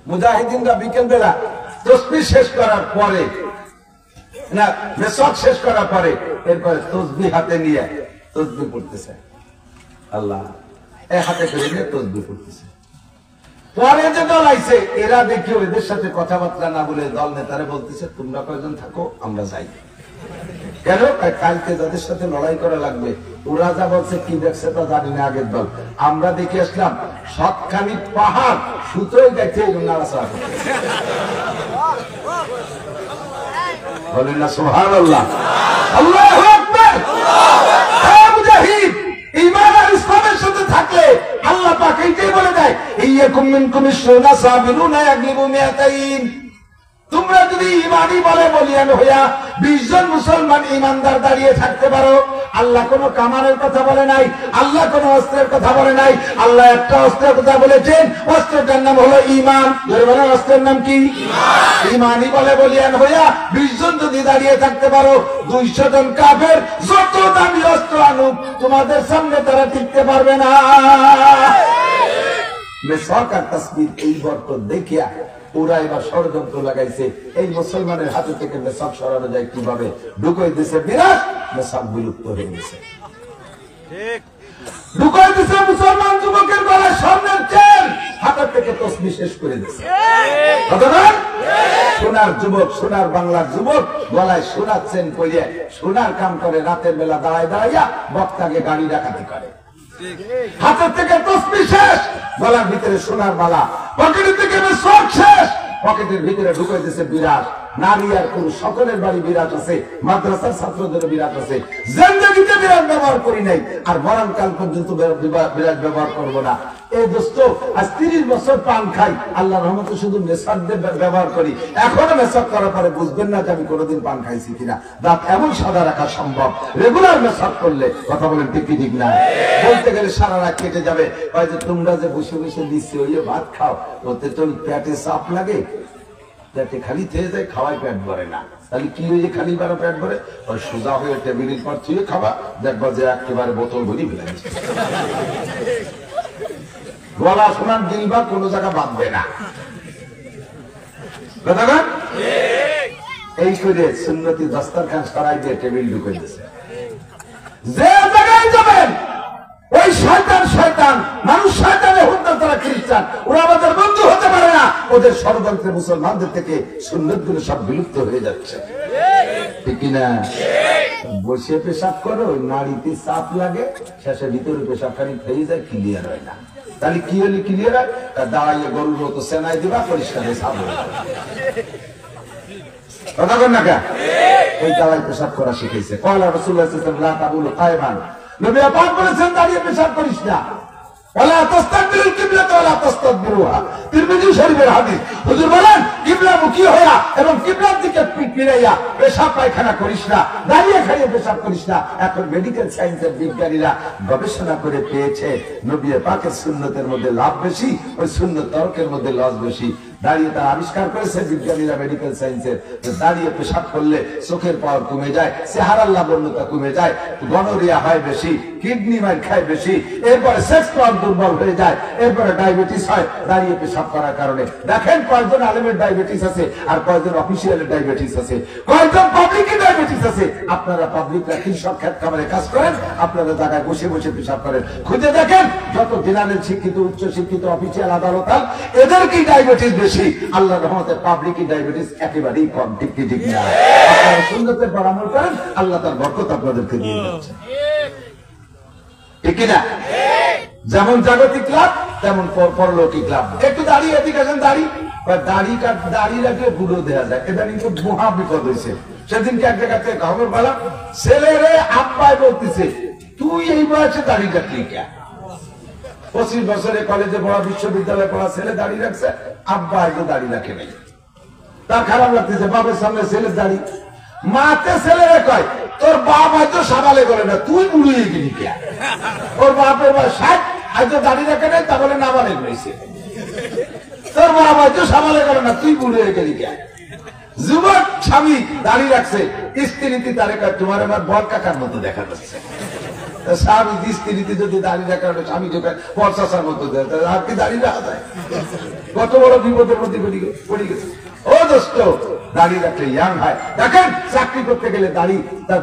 মুজাহিদিনরা বিকেল বেলা তসবিহ শেষ করার পরে, না মেসাক শেষ করার পরে, এরপরে তসবিহ হাতে নিয়ে তসবিহ পড়তেছে। আল্লাহ এ হাতে করে নিয়ে তসবিহ পড়তেছে। পরে যে দল আইছে, এরা দেখি ওদের সাথে কথাবার্তা না বলে দল নেতারা বলতেছে তোমরা কয়জন থাকো, আমরা যাই। কেন? কালকে যাদের সাথে লড়াই করা লাগবে, ওরা যা বলছে কি দেখছে তা জানি না। আগের দল আমরা দেখে আসলাম সবখানি পাহাড় সুতোই দেখে নাড়াচাড়া করছে। বলেন না সুবহানাল্লাহ, আল্লাহু আকবার। মুজাহিদ ঈমান আর ইসলামের সাথে থাকলে আল্লাহ পাক এইটাই বলে দেয়, ইয়াকুম মিনকুম ইশরুনা সাবিরুনা ইয়াগলিবু মিয়াতাইন। তোমরা যদি ঈমানই বলে বলিয়ান হইয়া 20 জন মুসলমান ঈমানদার দাঁড়িয়ে থাকতে পারো, আল্লাহ কোন কামানের কথা বলে নাই, আল্লাহ কোন অস্ত্রের কথা বলে নাই। আল্লাহ একটা অস্ত্রের কথা বলেছেন, অস্ত্রটার নাম হলো ঈমান। বলেন অস্ত্রের নাম কি? ঈমানই বলে বলিয়ান হইয়া 20 জন যদি দাঁড়িয়ে থাকতে পারো, 200 জন কাফের যত দামি অস্ত্র আনুক তোমাদের সামনে তারা টিকতে পারবে না। মেসাক আর তাসবিহ এই বরকত দেখিয়া ওরা এবার ষড়যন্ত্র লাগাইছে, এই মুসলমানের হাতে থেকে মেসাক সরানো যায় কিভাবে, ঢুকাই দিছে বিরাট, মেসাক বিলুপ্ত হয়ে গেছে। ঢুকাই দিছে মুসলমান যুবকের গলায় স্বর্ণের চেন, হাতের থেকে তসবিহ শেষ করে দিছে। সোনার যুবক, সোনার বাংলার যুবক গলায় সোনার চেন পরিয়ে সোনার কাম করে, রাতের বেলা দাঁড়ায় দাঁড়াইয়া বক্তাকে গাড়ি ডাকাতি করে। হাতের থেকে তসবিহ শেষ, গলার ভিতরে সোনার মালা, পকেটের থেকে মেসাক শেষ, পকেটের ভিতরে ঢুকাই দিছে বিরাট। নারী আর পুরুষ সকলের বাড়ি বিরাট আছে, মাদ্রাসার ছাত্রদের বিরাট আছে। জিন্দেগিতে বিরাট ব্যবহার করি নাই, আর মরণকাল পর্যন্ত বিরাট ব্যবহার করবো না। এই দোস্ত আজ 30 বছর পান খাই, আল্লাহ রহমতে শুধু মেসাক ব্যবহার করি। এখনো মেসাক করার পরে বুঝবেন না যে আমি কোনোদিন পান খাইছি কিনা। দাঁত এমন সাদা রাখা সম্ভব রেগুলার মেসাক করলে। কথা বলেন ঠিক কি ঠিক না? বলতে গেলে সারা রাত কেটে যাবে। হয়তো তোমরা যে বসে বসে দিচ্ছি ওই ভাত খাও, ওতে তো পেটে চাপ লাগে, পেটে খালি থেকে যায়, খাওয়াই পেট ভরে না। তাহলে কি হয়েছে খালি বারো পেট ভরে? ওই সোজা হয়ে টেবিলের পর ছুঁয়ে খাবা, দেখবা যে একেবারে বোতল ভরি ফেলেছে। গলা শোনার গিলবা কোন জায়গা বাঁধবে না। এই করে সুন্নতি দস্তরখান সরাই দিয়ে টেবিল ঢুকে দিয়েছে। যে জায়গায় যাবেন ওই শয়তান শয়তান, মানুষ শয়তানে হত্যা, তারা খ্রিস্টান, ওরা আমাদের বন্ধু হতে পারে না। ওদের ষড়যন্ত্রে মুসলমানদের থেকে সুন্নত গুলো সব বিলুপ্ত হয়ে যাচ্ছে, ঠিক কিনা? বসে পেশাব করো, নাড়িতে চাপ লাগে, শেষে ভিতরে পেশাবখানি খেয়ে যায়, ক্লিয়ার হয় না। তাহলে কি হলে ক্লিয়ার হয়? দাঁড়াইয়ে গরুর মতো সেনাই দিবা, পরিষ্কার হয়ে সাপ হয়ে যাবে। কথা বল না কে? এই দাঁড়াই পেশাব করা শিখেছে। কয়লা রাসূলুল্লাহ সাল্লাল্লাহু আলাইহি ওয়াসাল্লাম লা তাবুলু কায়মান, নবী পাক বলেছেন দাঁড়িয়ে পেশাব করিস না। ওয়ালা তাস্তাকবিরুল কিবলাতা ওয়ালা তাস্তাদবিরুহা, তিরমিজি শরীফের হাদিস। হুজুর বলেন কিবলামুখী হইয়া এবং কিবলার দিকে পিঠ ফিরাইয়া পেশাব পায়খানা করিস না, দাঁড়িয়ে খাইয়ে পেশাব করিস না। এখন মেডিকেল সায়েন্সের বিজ্ঞানীরা গবেষণা করে পেয়েছে নবী পাকের সুন্নতের মধ্যে লাভ বেশি, ওই সুন্নত তর্কের মধ্যে লস বেশি। দাঁড়িয়ে তারা আবিষ্কার করেছে বিজ্ঞানীরা, মেডিকেল সায়েন্সের, দাঁড়িয়ে পেশাব করলে চোখের পাওয়ার কমে যায়, চেহারার লাবণ্যতা কমে যায়, গনোরিয়া হয় বেশি, কিডনি মাইর খায় বেশি, এরপরে সেক্স পাওয়ার দুর্বল হয়ে যায়, এরপরে ডায়াবেটিস হয় দাঁড়িয়ে পেশাব করার কারণে। দেখেন কয়েকজন আলেমের ডায়াবেটিস আছে আর কয়েকজন অফিসিয়ালের ডায়াবেটিস আছে, কয়েকজন পাবলিকের ডায়াবেটিস আছে। আপনারা পাবলিকরা কৃষক ক্ষেত খামারে কাজ করেন, আপনারা জায়গায় বসে বসে পেশাব করেন, খুঁজে দেখেন যত জেনারেল শিক্ষিত, উচ্চ শিক্ষিত, অফিসিয়াল, আদালতাল, এদেরকেই ডায়াবেটিস বেশি। আল্লাহর রহমতে পাবলিক ডায়াবেটিস একেবারেই কম, ঠিক কি ঠিক না? আপনারা সুন্নতের পরামর্শ করেন, আল্লাহ তার বরকত আপনাদেরকে দিয়ে যাচ্ছে। ঠিক কিনা? যেমন জাগতিক লাভ তেমন পরলৌকিক লাভ। একটু দাড়ি এদিকে আসেন, দাড়ি রাখলে বুড়ো দেওয়া যায়, এটা কিন্তু মহা বিপদ হয়েছে। সেদিনকে এক জায়গা থেকে খবর পেলাম, ছেলেরে আব্বাই বলতেছে তুই এই বয়সে দাড়ি রাখলি কে? 25 বছরে কলেজে পড়া, বিশ্ববিদ্যালয়ে পড়া ছেলে দাড়ি রাখছে, আব্বা হয়তো দাড়ি রাখে নাই। তার খারাপ লাগতেছে, বাবার সামনে ছেলের দাড়ি। মাতে ছেলেরে কয় তোর বাপ হয়তো সাবালে করে না, তুই বুড়িয়ে গেলি কে? ওর বাপের বয়স 60, হয়তো দাড়ি রাখে নাই, তা বলে না বলে রয়েছে। তোর বাপ হয়তো সাবালে করে না, তুই বুড়িয়ে গেলি কে? যুবক স্বামী দাড়ি রাখছে, স্ত্রীতে তারে কয় তোমার আমার বর কাকার মতো দেখা যাচ্ছে। স্বামী স্ত্রীতে যদি দাঁড়িয়ে রাখা, স্বামী যদি পরচার মতো দেয়, আর কি দাঁড়িয়ে রাখা যায়? কত বড় বিপদের মধ্যে পড়ে গেছে। ও দোস্ত, দাঁড়িয়ে রাখলে ইয়াং হয়। দেখেন চাকরি করতে গেলে তার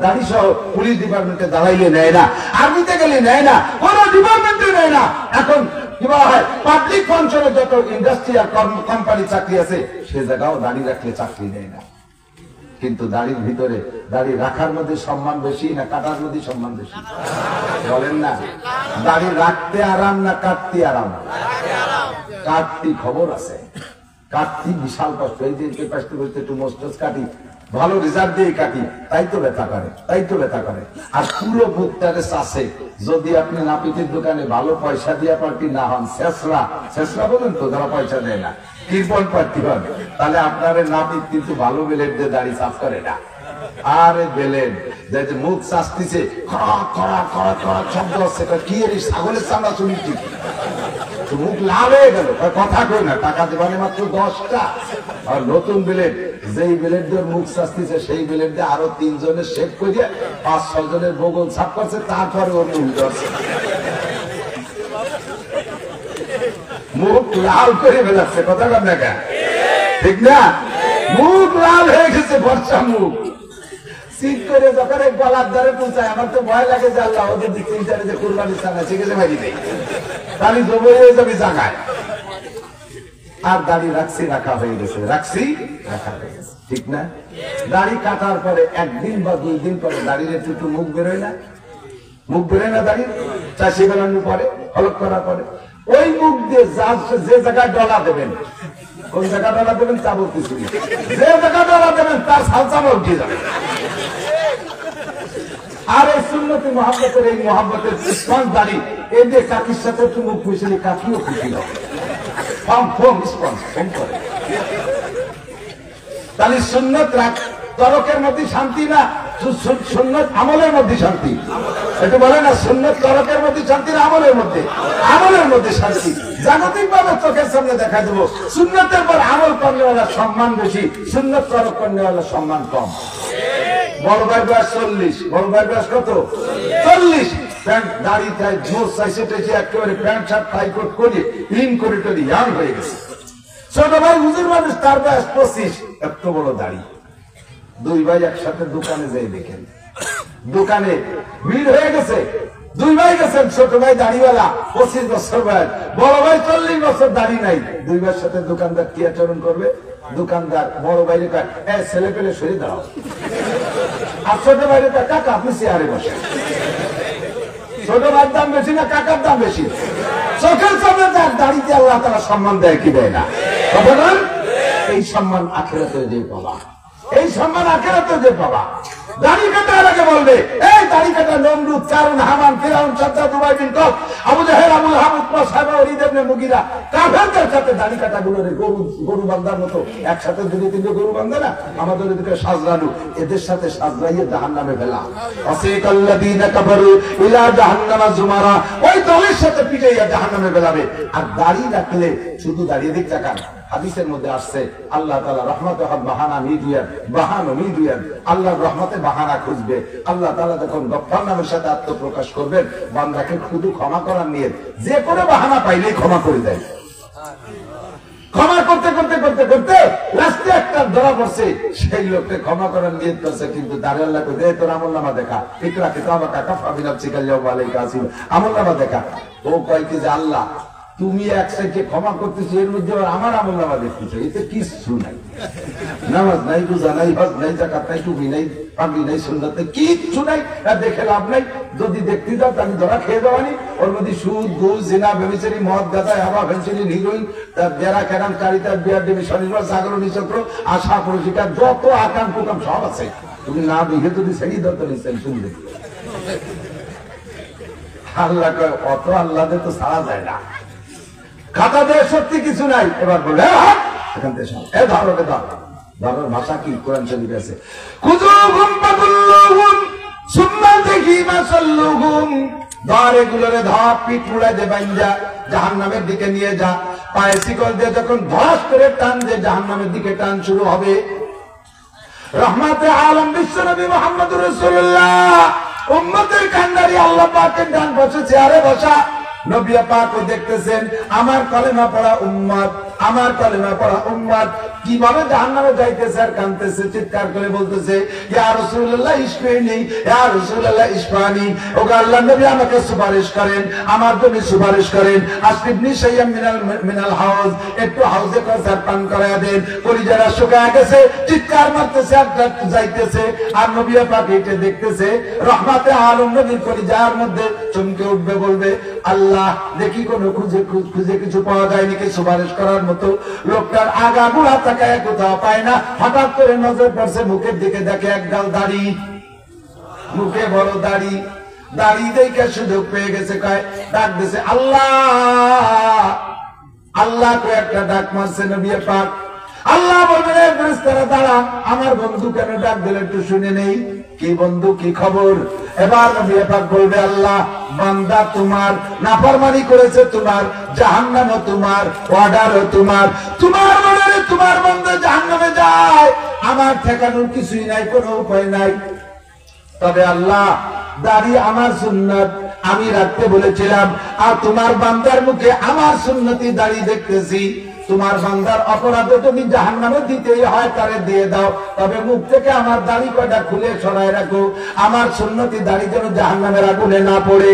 দাড়ি সহ পুলিশ ডিপার্টমেন্টে দাঁড়াইলে নেয় না, আর্মিতে গেলে নেয় না, কোন ডিপার্টমেন্টে নেয় না। এখন কি বলা হয়, পাবলিক ফাংশনে যত ইন্ডাস্ট্রি আর কোম্পানি চাকরি আছে, সে জায়গাও দাঁড়িয়ে রাখলে চাকরি নেয় না। কিন্তু দাড়ির ভিতরে দাড়ি রাখার মধ্যে সম্মান বেশি না কাটার মধ্যে সম্মান বেশি? বলেন না, দাড়ি রাখতে আরাম না কাটতে আরাম? কাটতি খবর আছে, কাটতি বিশাল কষ্ট। এই যে একটু মোস্টস কাটি, ভালো রেজাল্ট দিয়ে কাটি, তাই তো ব্যথা করে। আর পুরো মুখটারে চাষে যদি আপনি নাপিতের দোকানে ভালো পয়সা দিয়ে পার্টি না হন, শেষরা বলেন তো যারা পয়সা দেয় না, কৃপণ প্রার্থী হন, তাহলে আপনার নাপিত কিন্তু ভালো বেলেট দিয়ে দাড়ি সাফ করে না। আরে বেলেন যে মুখ চাষতিছে, শব্দ হচ্ছে, কি ছাগলের চামড়া শুনি ঠিক, মুখ লাল হয়ে গেল, কথা কই না, টাকা দেবানে মাত্র 10টা। আর নতুন বিলেট, যেই বিলেট দিয়ে মুখ চাষতিছে সেই বিলেট দিয়ে আরো 3 জনের শেভ করে 5-6 জনের বগল সাফ করছে, তারপরে ওর মুখ ধরছে, মুখ লাল করে ফেলাচ্ছে। কথা কর না কেন? ঠিক না? মুখ লাল হয়ে গেছে, বর্ষা মুখ শীত করে যখন গলার দ্বারে পৌঁছায়, আমার তো ভয় লাগে যে আল্লাহ ওদের চিন্তারে যে কুরবানির সামনে সেখানে মারি নেই, তাহলে জমি হয়ে যাবে জায়গায়। আর দাড়ি রাখা হয়ে গেছে, ঠিক না? দাড়ি কাটার পরে 1 দিন বা 2 দিন পরে দাড়ির একটু মুখ বেরোয় না, দাড়ি চাষি বেরোনোর পরে, হলক করার পরে ওই মুখ দিয়ে যে জায়গায় ডলা দেবেন, কোন জায়গায় ডলা দেবেন তা বলতেছি, যে জায়গায় ডলা দেবেন তার সালসামা উঠে যাবে। আর এই সুন্নতি মহাব্বতের, এই মহাব্বতের স্পঞ্জ দাড়ি, এই যে কাকির সাথে একটু মুখ মিশিয়ে কাকিও খুশি হবে, করে। তাহলে সুন্নত তরকের মধ্যে শান্তি না, সুন্নত আমলের মধ্যে শান্তি। এটা বলে না সুন্নত তরকের মধ্যে শান্তি না আমলের মধ্যে শান্তি। জাগতিক ভাবে চোখের সামনে দেখা দেবো, সুন্নতের পর আমল করনেওয়ালা সম্মান বেশি, সুন্নত তরক করনেওয়ালা সম্মান কম। বড় ভাই বয়স 40, বড় ভাই বয়স কত? 40। প্যান্ট দাড়ি চাই, ঝোঁস চাইছে, একেবারে প্যান্ট শার্ট টাই কোট করে ক্লিন করে টরি ইয়াং হয়ে গেছে। ছোট ভাই হুজুর মানুষ, তার বয়স 25, এত বড় দাড়ি। 2 ভাই একসাথে দোকানে যাই, দেখেন দোকানে ভিড় হয়ে গেছে, 2 ভাই গেছেন, ছোট ভাই দাড়িওয়ালা 25 বছর বয়স, বড় ভাই 40 বছর দাড়ি নাই। 2 ভাইয়ের সাথে দোকানদার কি আচরণ করবে? দোকানদার বড় ভাইরে কয়, ছেলে পেলে সরে দাঁড়াও। আর ছোট ভাইরে কয়, কাকা আপনি চেয়ারে বসেন। ছোট ভাইয়ের দাম বেশি না কাকার দাম বেশি? চোখের সামনে যার দাড়িতে আল্লাহ তাআলা সম্মান দেয় কি দেয় না? কথা বলেন। এই সম্মান আখিরাতে যে পাবা, এই সম্মান আখিরাতে যে পাবা। দাড়ি কাটার আগে বলবে, এই দাড়ি কাটা নমরুদ, কারণ হামান, ফিরাউন, সাদ্দাত, উবাই বিন কব, আবু জাহেল, আবু লাহাব, উতবা, সাইবা, ওলীদ ইবনে মুগীরা, কাফেরদের সাথে দাড়ি কাটা গুলোরে গরু বান্ধার মতো একসাথে 2-3 গরু বান্ধে না, আমাদের এদিকে সাজরানু, এদের সাথে সাজরাইয়ে জাহান্নামে ফেলা। ওয়াসিকাল্লাযীনা কাফারু ইলা জাহান্নামা জুমারা, ওই দলের সাথে পিটাইয়া জাহান্নামে ফেলাবে। আর দাড়ি রাখলে শুধু দাঁড়িয়ে দিক টাকান। হাদিসের মধ্যে আসছে আল্লাহ তাআলা রহমতে বাহানা মিডিয়ান, আল্লাহর রহমতে বাহানা খুঁজবে। আল্লাহ তাআলা যখন গফফার নামের সাথে আত্মপ্রকাশ করবেন, বান্দাকে শুধু ক্ষমা করার নিয়ত, যে কোনো বাহানা পাইলেই ক্ষমা করে দেয়। ক্ষমা করতে করতে করতে করতে লাস্টে একটা ধরা পড়ছে, সেই লোককে ক্ষমা করার নিয়ত করছে, কিন্তু দাঁড়িয়ে আল্লাহ কই, তোর আমলনামা দেখা, ইকরা কিতাবাকা কাফা বিনাফসিকা আল-ইয়াওমা আলাইকা হাসিবা, আমলনামা দেখা। ও কয় কি যে আল্লাহ তুমি এক সাইডে ক্ষমা করতেছো, এর মধ্যে আমার আমল নামা দেখতেছো, এতে কিচ্ছু নাই। নামাজ নাই, রোজা নাই, হজ নাই, যাকাত নাই, টুপি নাই, পাগড়ি নাই, সুন্নাত নাই, কিচ্ছু নাই। দেখে লাভ নাই। যদি দেখতে যাও তাহলে ধরা খেয়ে দেওয়ানি। ওর মধ্যে সুদ, ঘুষ, জিনা, ব্যভিচারী, মদ, গাঁজা, হাওয়া, ভেঞ্চুরি, হিরোইন, তার ডেরা কেরাম, কারিতা, বিয়ার দেবী, শনিবার, জাগরণী চক্র, আশা, পরিচিকা, যত আকাম কুকাম সব আছে। তুমি না দেখে যদি সেই দত্ত নিচ্ছেন শুনবে। আল্লাহ কয় অত আল্লাহদের তো ছাড়া যায় না। খাতা দেয় সত্যি কিছু নাই। এবার বলে এখান থেকে ধরো ধরার ভাষা কি কোরআন শরীফে আছে, খুযুহুম ফাকুল্লুহুম সুম্মা জাহিমা সাল্লুহুম, ধর এগুলোরে ধর, পিঠ মুড়ায় দে, বাইন্দা জাহান্নামের দিকে নিয়ে যা। পায়ে শিকল দিয়ে যখন ধস করে টান দে, জাহান্নামের দিকে টান শুরু হবে। রহমাতে আলম বিশ্বনবী মুহাম্মদুর রাসূলুল্লাহ উম্মতের কান্ডারি আল্লাহ পাকের ডান পাশে চেয়ারে বসা নবী পাক দেখতেছেন আমার কলেমা পড়া উম্মত, আমার কলেমা পড়া উম্মত কিভাবে জাহান্নামে যাইতেছে আর কাঁদতেছে, চিৎকার করে বলতেছে ইয়া রাসূলুল্লাহ ইশফিনি, ইয়া রাসূলুল্লাহ ইশফানি, ওগো আল্লাহর নবী আমাকে সুপারিশ করেন, আমার জন্য সুপারিশ করেন। আসরিবনি শাইয়াম মিনাল হাউজ, একটু হাউজে কাউসার পান করায়া দেন। কলিজারা শুকায় গেছে, চিৎকার মারতেছে আর যাইতেছে। আর নবী পাক এটা দেখতেছে, রহমাতে আলম নবীর কলিজার মধ্যে চমকে উঠবে, বলবে আল্লাহ দেখি কোনো খুঁজে কিছু পাওয়া যায় নাকি সুপারিশ করার মতো। লোকটার আগা গুড়া তাকায় কোথাও পায় না। হঠাৎ করে নজর পড়ছে মুখের দিকে, দেখে একগাল দাড়ি, মুখে বড় দাড়ি, দাড়ি দেখে সুযোগ পেয়ে গেছে, কয় ডাক দিছে আল্লাহ, আল্লাহ করে একটা ডাক মারছে নবী পাক। আল্লাহ বলবেন ফেরেশতারা দাঁড়া, আমার বন্ধু কেন ডাক দিলে একটু শুনে নেই। কি বন্ধু, কি খবর? এবার নবী পাক বলবে আল্লাহ বান্দা তোমার নাফরমানি করেছে, তোমার জাহান্নামও তোমার, অর্ডারও তোমার, তোমার মনে তোমার বান্দা জাহান্নামে যায়, আমার ঠেকানোর কিছুই নাই, কোনো উপায় নাই। তবে আল্লাহ দাড়ি আমার সুন্নাত, আমি রাখতে বলেছিলাম, আর তোমার বান্দার মুখে আমার সুন্নতি দাড়ি দেখতেছি। তোমার বান্দার অপরাধে তুমি জাহান্নামে দিতেই হয়, তারে দিয়ে দাও, তবে মুখ থেকে আমার দাড়ি কয়টা খুলে সরাই রাখো, আমার সুন্নতি দাড়ি যেন জাহান্নামের আগুনে না পড়ে।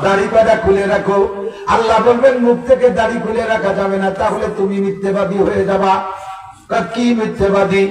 দাড়ি কয়টা খুলে রাখো। আল্লাহ বলবেন মুখ থেকে দাড়ি খুলে রাখা যাবে না, তাহলে তুমি মিথ্যেবাদী হয়ে যাবা। কি মিথ্যেবাদী?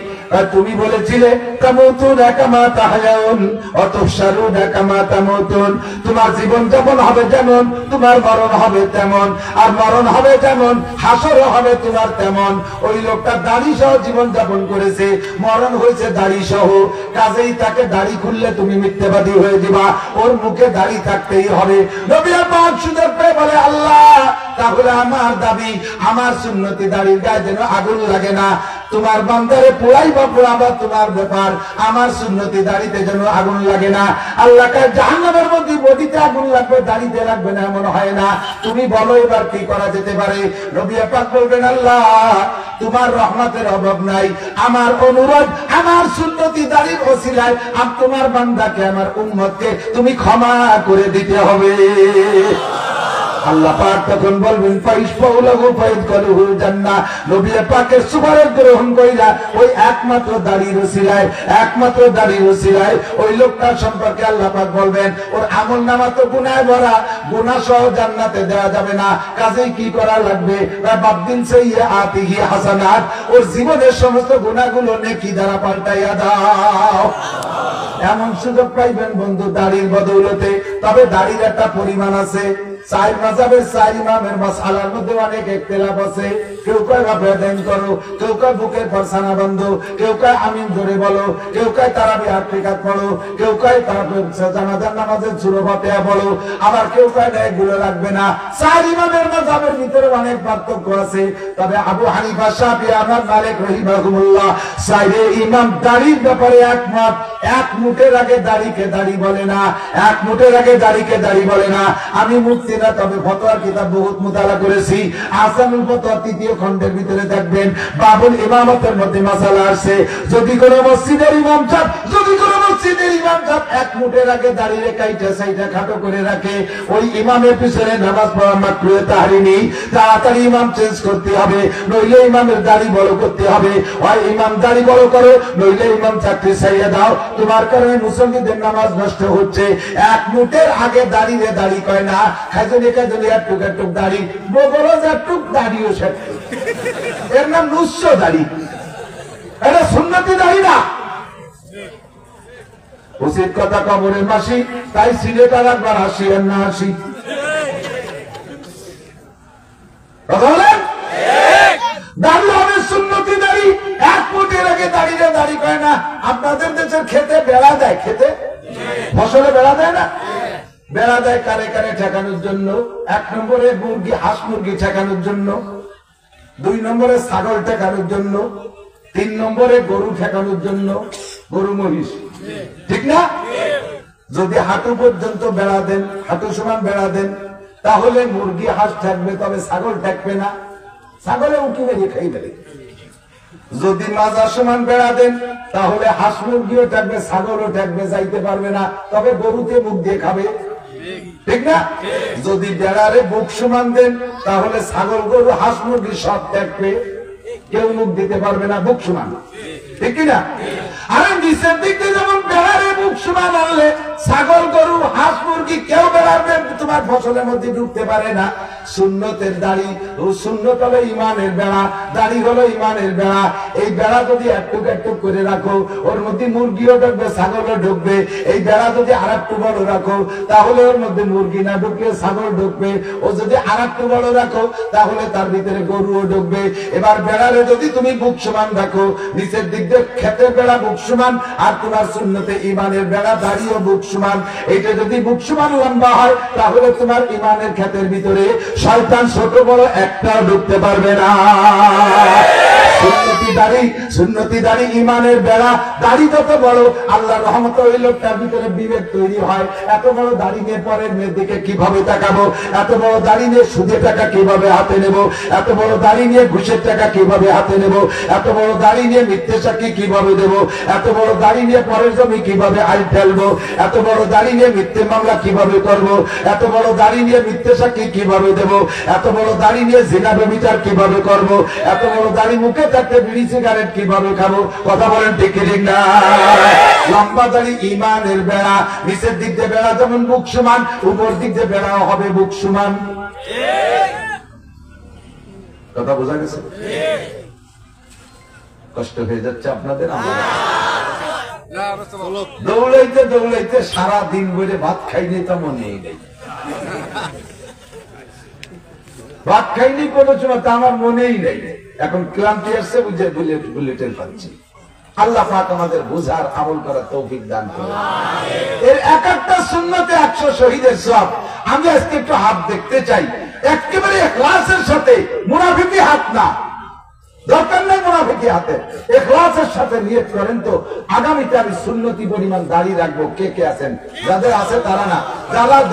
তুমি বলেছিলে তামুতুনা কামা তাহয়াউন ওয়া তুহশারুনা কামা তামুতুন, তোমার জীবন যেমন হবে যেমন, তোমার মরণ হবে তেমন, আর মরণ হবে যেমন, হাসরও হবে তোমার তেমন। ওই লোকটা দাড়ি সহ জীবন যাপন করেছে, মরণ হয়েছে দাড়ি সহ, কাজেই তাকে দাড়ি খুললে তুমি মিথ্যেবাদী হয়ে যাবা, ওর মুখে দাড়ি থাকতেই হবে। নবী পাক সুযোগ পেয়ে বলে আল্লাহ তাহলে আমার দাবি, আমার সুন্নতি দাড়ির গায়ে যেন আগুন লাগে না, তোমার বান্দারে পোড়াই বা পোড়াবা তোমার ব্যাপার, আমার সুন্নতি দাড়িতে যেন আগুন লাগে না। আল্লাহ কাছে জাহান্নামের মধ্যে বডিতে আগুন লাগবে, দাড়িতে লাগবে না, এমন হয় না। তুমি বলো এবার কি করা যেতে পারে? নবী পাক বলবেন আল্লাহ তোমার রহমতের অভাব নাই, আমার অনুরোধ আমার সুন্নতি দাড়ির ওসিলায় আর তোমার বান্দাকে, আমার উম্মতকে তুমি ক্ষমা করে দিতে হবে। আল্লাহ পাক তখন বলবেন ফাইশফাউলাহু ফাইদখালুহুল জান্নাহ, নবী পাকের সুপারিশ গ্রহণ কইরা ওই একমাত্র দাড়ির ওসিলায়, একমাত্র দাড়ির ওসিলায় ওই লোকটার সম্পর্কে আল্লাহ পাক বলবেন ওর আমলনামা তো গুনাহে ভরা, গুনাহ সহ জান্নাতে দেওয়া যাবে না, কাজেই কি করা লাগবে? বাদদিন সাইয়্যাতিহি হাসানাত, ওর জীবনের সমস্ত গুনাহগুলো নেকি দ্বারা পাল্টাইয়া দাও। এমন সুযোগ পাইবেন বন্ধু দাড়ির বদৌলতে। তবে দাড়ির একটা পরিমাণ আছে। চার মাযহাবের চার ইমামের মাসআলার মধ্যে অনেক ইখতিলাফ আছে। কেউ কয় ভাবে দান করো, কেউ কয় বুকের পর ছানা বাঁধো, কেউ কয় আমিন জোরে বলো, কেউ কয় তারাবি 8 রাকাত পড়ো, কেউ কয় তারপর জানাজার নামাজের সূরা ফাতিহা বলো, আবার কেউ কয় না এগুলো লাগবে না। চার ইমামের মাযহাবের ভিতরে অনেক পার্থক্য আছে। তবে আবু হানিফা, শাফিঈ, আহমদ, মালিক রাহিমাহুমুল্লাহ চাইরে ইমাম দাড়ির ব্যাপারে একমত। এক মুঠের আগে দাড়িকে দাড়ি বলে না, এক মুঠের আগে দাড়িকে দাড়ি বলে না। আমি মুফতি না, তবে ফতোয়ার কিতাব বহুত মুতালা করেছি। আহসানুল ফতোয়া 3য় খণ্ডের ভিতরে দেখবেন বাবুল ইমামতের মধ্যে মাসালা আসছে। যদি কোন মসজিদের ইমাম সাহেব, যদি কোন মসজিদ মসজিদের ইমাম সাহেব এক মুঠের আগে দাঁড়িয়ে কাইটা সাইটা খাটো করে রাখে, ওই ইমামের পিছনে নামাজ পড়া মাকরুহে তাহরিমি, তাড়াতাড়ি ইমাম চেঞ্জ করতে হবে, নইলে ইমামের দাড়ি বড় করতে হবে। হয় ইমাম দাড়ি বড় করো, নইলে ইমাম চাকরি ছাইয়ে দাও, তোমার কারণে মুসল্লিদের নামাজ নষ্ট হচ্ছে। এক মুঠের আগে দাঁড়িয়ে দাড়ি কয় না, খাজনি খাজনি একটুক একটুক দাড়ি, বড় একটুক দাড়িও সে, এর নাম নুস্য দাড়ি, এটা সুন্নতি দাড়ি না। উচিত কথা কবরের মাসি, তাই সিলেট আর একবার হাসি আর না হাসি, কথা বলেন। দাড়ি হবে সুন্নতি দাড়ি, এক ফুটের আগে দাঁড়িয়ে দাড়ি কয় না। আপনাদের দেশের খেতে বেড়া দেয়, খেতে ফসলে বেড়া দেয় না, বেড়া দেয় কারে কারে ঠেকানোর জন্য। এক নম্বরে মুরগি, হাঁস মুরগি ঠেকানোর জন্য, 2 নম্বরে ছাগল ঠেকানোর জন্য, 3 নম্বরে গরু ঠেকানোর জন্য, গরু মহিষ, ঠিক না? যদি হাঁটু পর্যন্ত বেড়া দেন, হাঁটু সমান বেড়া দেন, তাহলে মুরগি হাঁস থাকবে, তবে ছাগল থাকবে না, ছাগলে উঁকি মেরে খাই দেবে। যদি মাজা সমান বেড়া দেন, তাহলে হাঁস মুরগিও থাকবে, ছাগলও থাকবে, যাইতে পারবে না, তবে গরুতে মুখ দিয়ে খাবে, ঠিক না? যদি বেড়ারে বুক সমান দেন, তাহলে ছাগল গরু হাঁস মুরগি সব থাকবে, কেউ মুখ দিতে পারবে না, বুক সমান, ঠিক কিনা? আরে নিচের দিক দিয়ে যেমন বেড়ারে বুক সমান আনলে ছাগল গরু হাঁস মুরগি কেউ বেড়াবে তোমার ফসলের মধ্যে ঢুকতে পারে না। সুন্নতের দাড়ি, ও সুন্নত হলো ইমানের বেড়া, দাড়ি হলো ইমানের বেড়া। এই বেড়া যদি একটুক একটুক করে রাখো, ওর মধ্যে মুরগিও ঢুকবে, ছাগলও ঢুকবে। এই বেড়া যদি আর একটু বড় রাখো, তাহলে ওর মধ্যে মুরগি না ঢুকলে ছাগল ঢুকবে। ও যদি আর একটু বড় রাখো, তাহলে তার ভিতরে গরুও ঢুকবে। এবার বেড়ারে যদি তুমি বুক সমান রাখো, নিচের দিক দিয়ে ক্ষেতের বেড়া বুক সমান, আর তোমার সুন্নতে ইমানের বেড়া দাড়িও বুক সমান। এটা যদি বুক সমান লম্বা হয়, তাহলে তোমার ইমানের ক্ষেতের ভিতরে শয়তান ছোট বড় একটাও ঢুকতে পারবে না। সুন্নতি দাড়ি ইমানের বেড়া। দাড়ি যত বড়, আল্লাহ রহমত ওই লোকটার ভিতরে বিবেক তৈরি হয়। এত বড় দাড়ি নিয়ে পরের মেয়ের দিকে কিভাবে তাকাবো, এত বড় দাড়ি নিয়ে সুদের টাকা কিভাবে হাতে নেব, এত বড় দাড়ি নিয়ে ঘুষের টাকা কিভাবে হাতে নেব, এত বড় দাড়ি নিয়ে মিথ্যে সাক্ষী কিভাবে দেব, এত বড় দাড়ি নিয়ে পরের জমি কিভাবে আইল ফেলবো, এত বড় দাড়ি নিয়ে মিথ্যে মামলা কিভাবে করব, এত বড় দাড়ি নিয়ে মিথ্যে সাক্ষী কিভাবে দেব, এত বড় দাড়ি নিয়ে জিনা ব্যভিচার কিভাবে করব, এত বড় দাড়ি মুখে থাকতে বিড়ি সিগারেট কিভাবে খাবো, কথা বলেন ঠিক ঠিক না? লম্বা দাড়ি ইমানের বেড়া। নিচের দিক দিয়ে বেড়া যেমন বুক সমান, উপর দিক দিয়ে বেড়াও হবে বুক সমান। কথা বোঝা গেছে? কষ্ট হয়ে যাচ্ছে আপনাদের? দৌড়াইতে দৌড়াইতে সারা দিন বলে ভাত খাইনি, তা মনেই নেই। ভাত খাইনি কোনো সময়, তা আমার মনেই নেই। এখন ক্লান্তি আসছে, বুলেটের পাচ্ছি। আল্লাহ পাক আমাদের বুঝার আমল করার তৌফিক দান করুন। এর এক একটা সুন্নতে 100 শহীদের সওয়াব। আমি আজকে একটু হাত দেখতে চাই, একেবারে ইখলাসের সাথে, মুনাফিকি হাত না, দরকার নেই মুনাফিকি হাতে, ইখলাসের সাথে নিয়ত করেন তো আগামীতে আমি সুন্নতি পরিমাণ দাড়ি রাখবো। কে কে আছেন? যাদের আছে তারা না,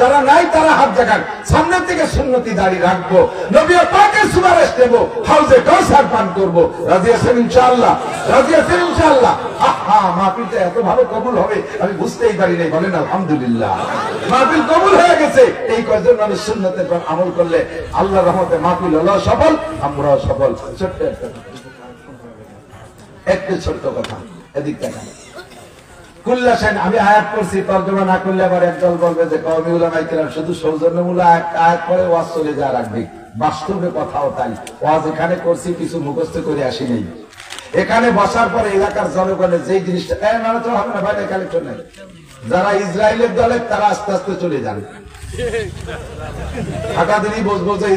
যারা নাই তারা হাত দেখান। সামনের থেকে সুন্নতি দাড়ি রাখবো, নবী পাকের সুপারিশ দেব, হাউজে কাউসার পান করবো। রাজি আছেন ইনশাআল্লাহ? রাজি আছেন ইনশাআল্লাহ? আহা, মাহফিলটা এত ভালো কবুল হবে আমি বুঝতেই পারি নাই। বলেন আলহামদুলিল্লাহ, মাহফিল কবুল হয়ে গেছে। এই কয়েকজন মানুষ সুন্নতের পর আমল করলে আল্লাহর রহমতে মাহফিল হলো সফল, আমরাও সফল। ছোট্ট একটু ছোট্ট কথা, এদিক দেখান। কুল্লা সেন, আমি আয়াত করছি, তর্জমা না করলে আবার একদল বলবে যে কওমি উলামায়ে কেরাম শুধু সৌজন্যমূলক আয়াত পরে ওয়াজ চলে যা রাখবে। বাস্তবে কথাও তাই। ওয়াজ এখানে করছি, কিছু মুখস্থ করে আসি নেই। এখানে বসার পরে এলাকার জনগণের যেই জিনিসটা মানে তো হবে না ভাই, কালেকশন নেই। যারা ইসরায়েলের দলের তারা আস্তে আস্তে চলে যান, ঢাকা দিনই বসবো যে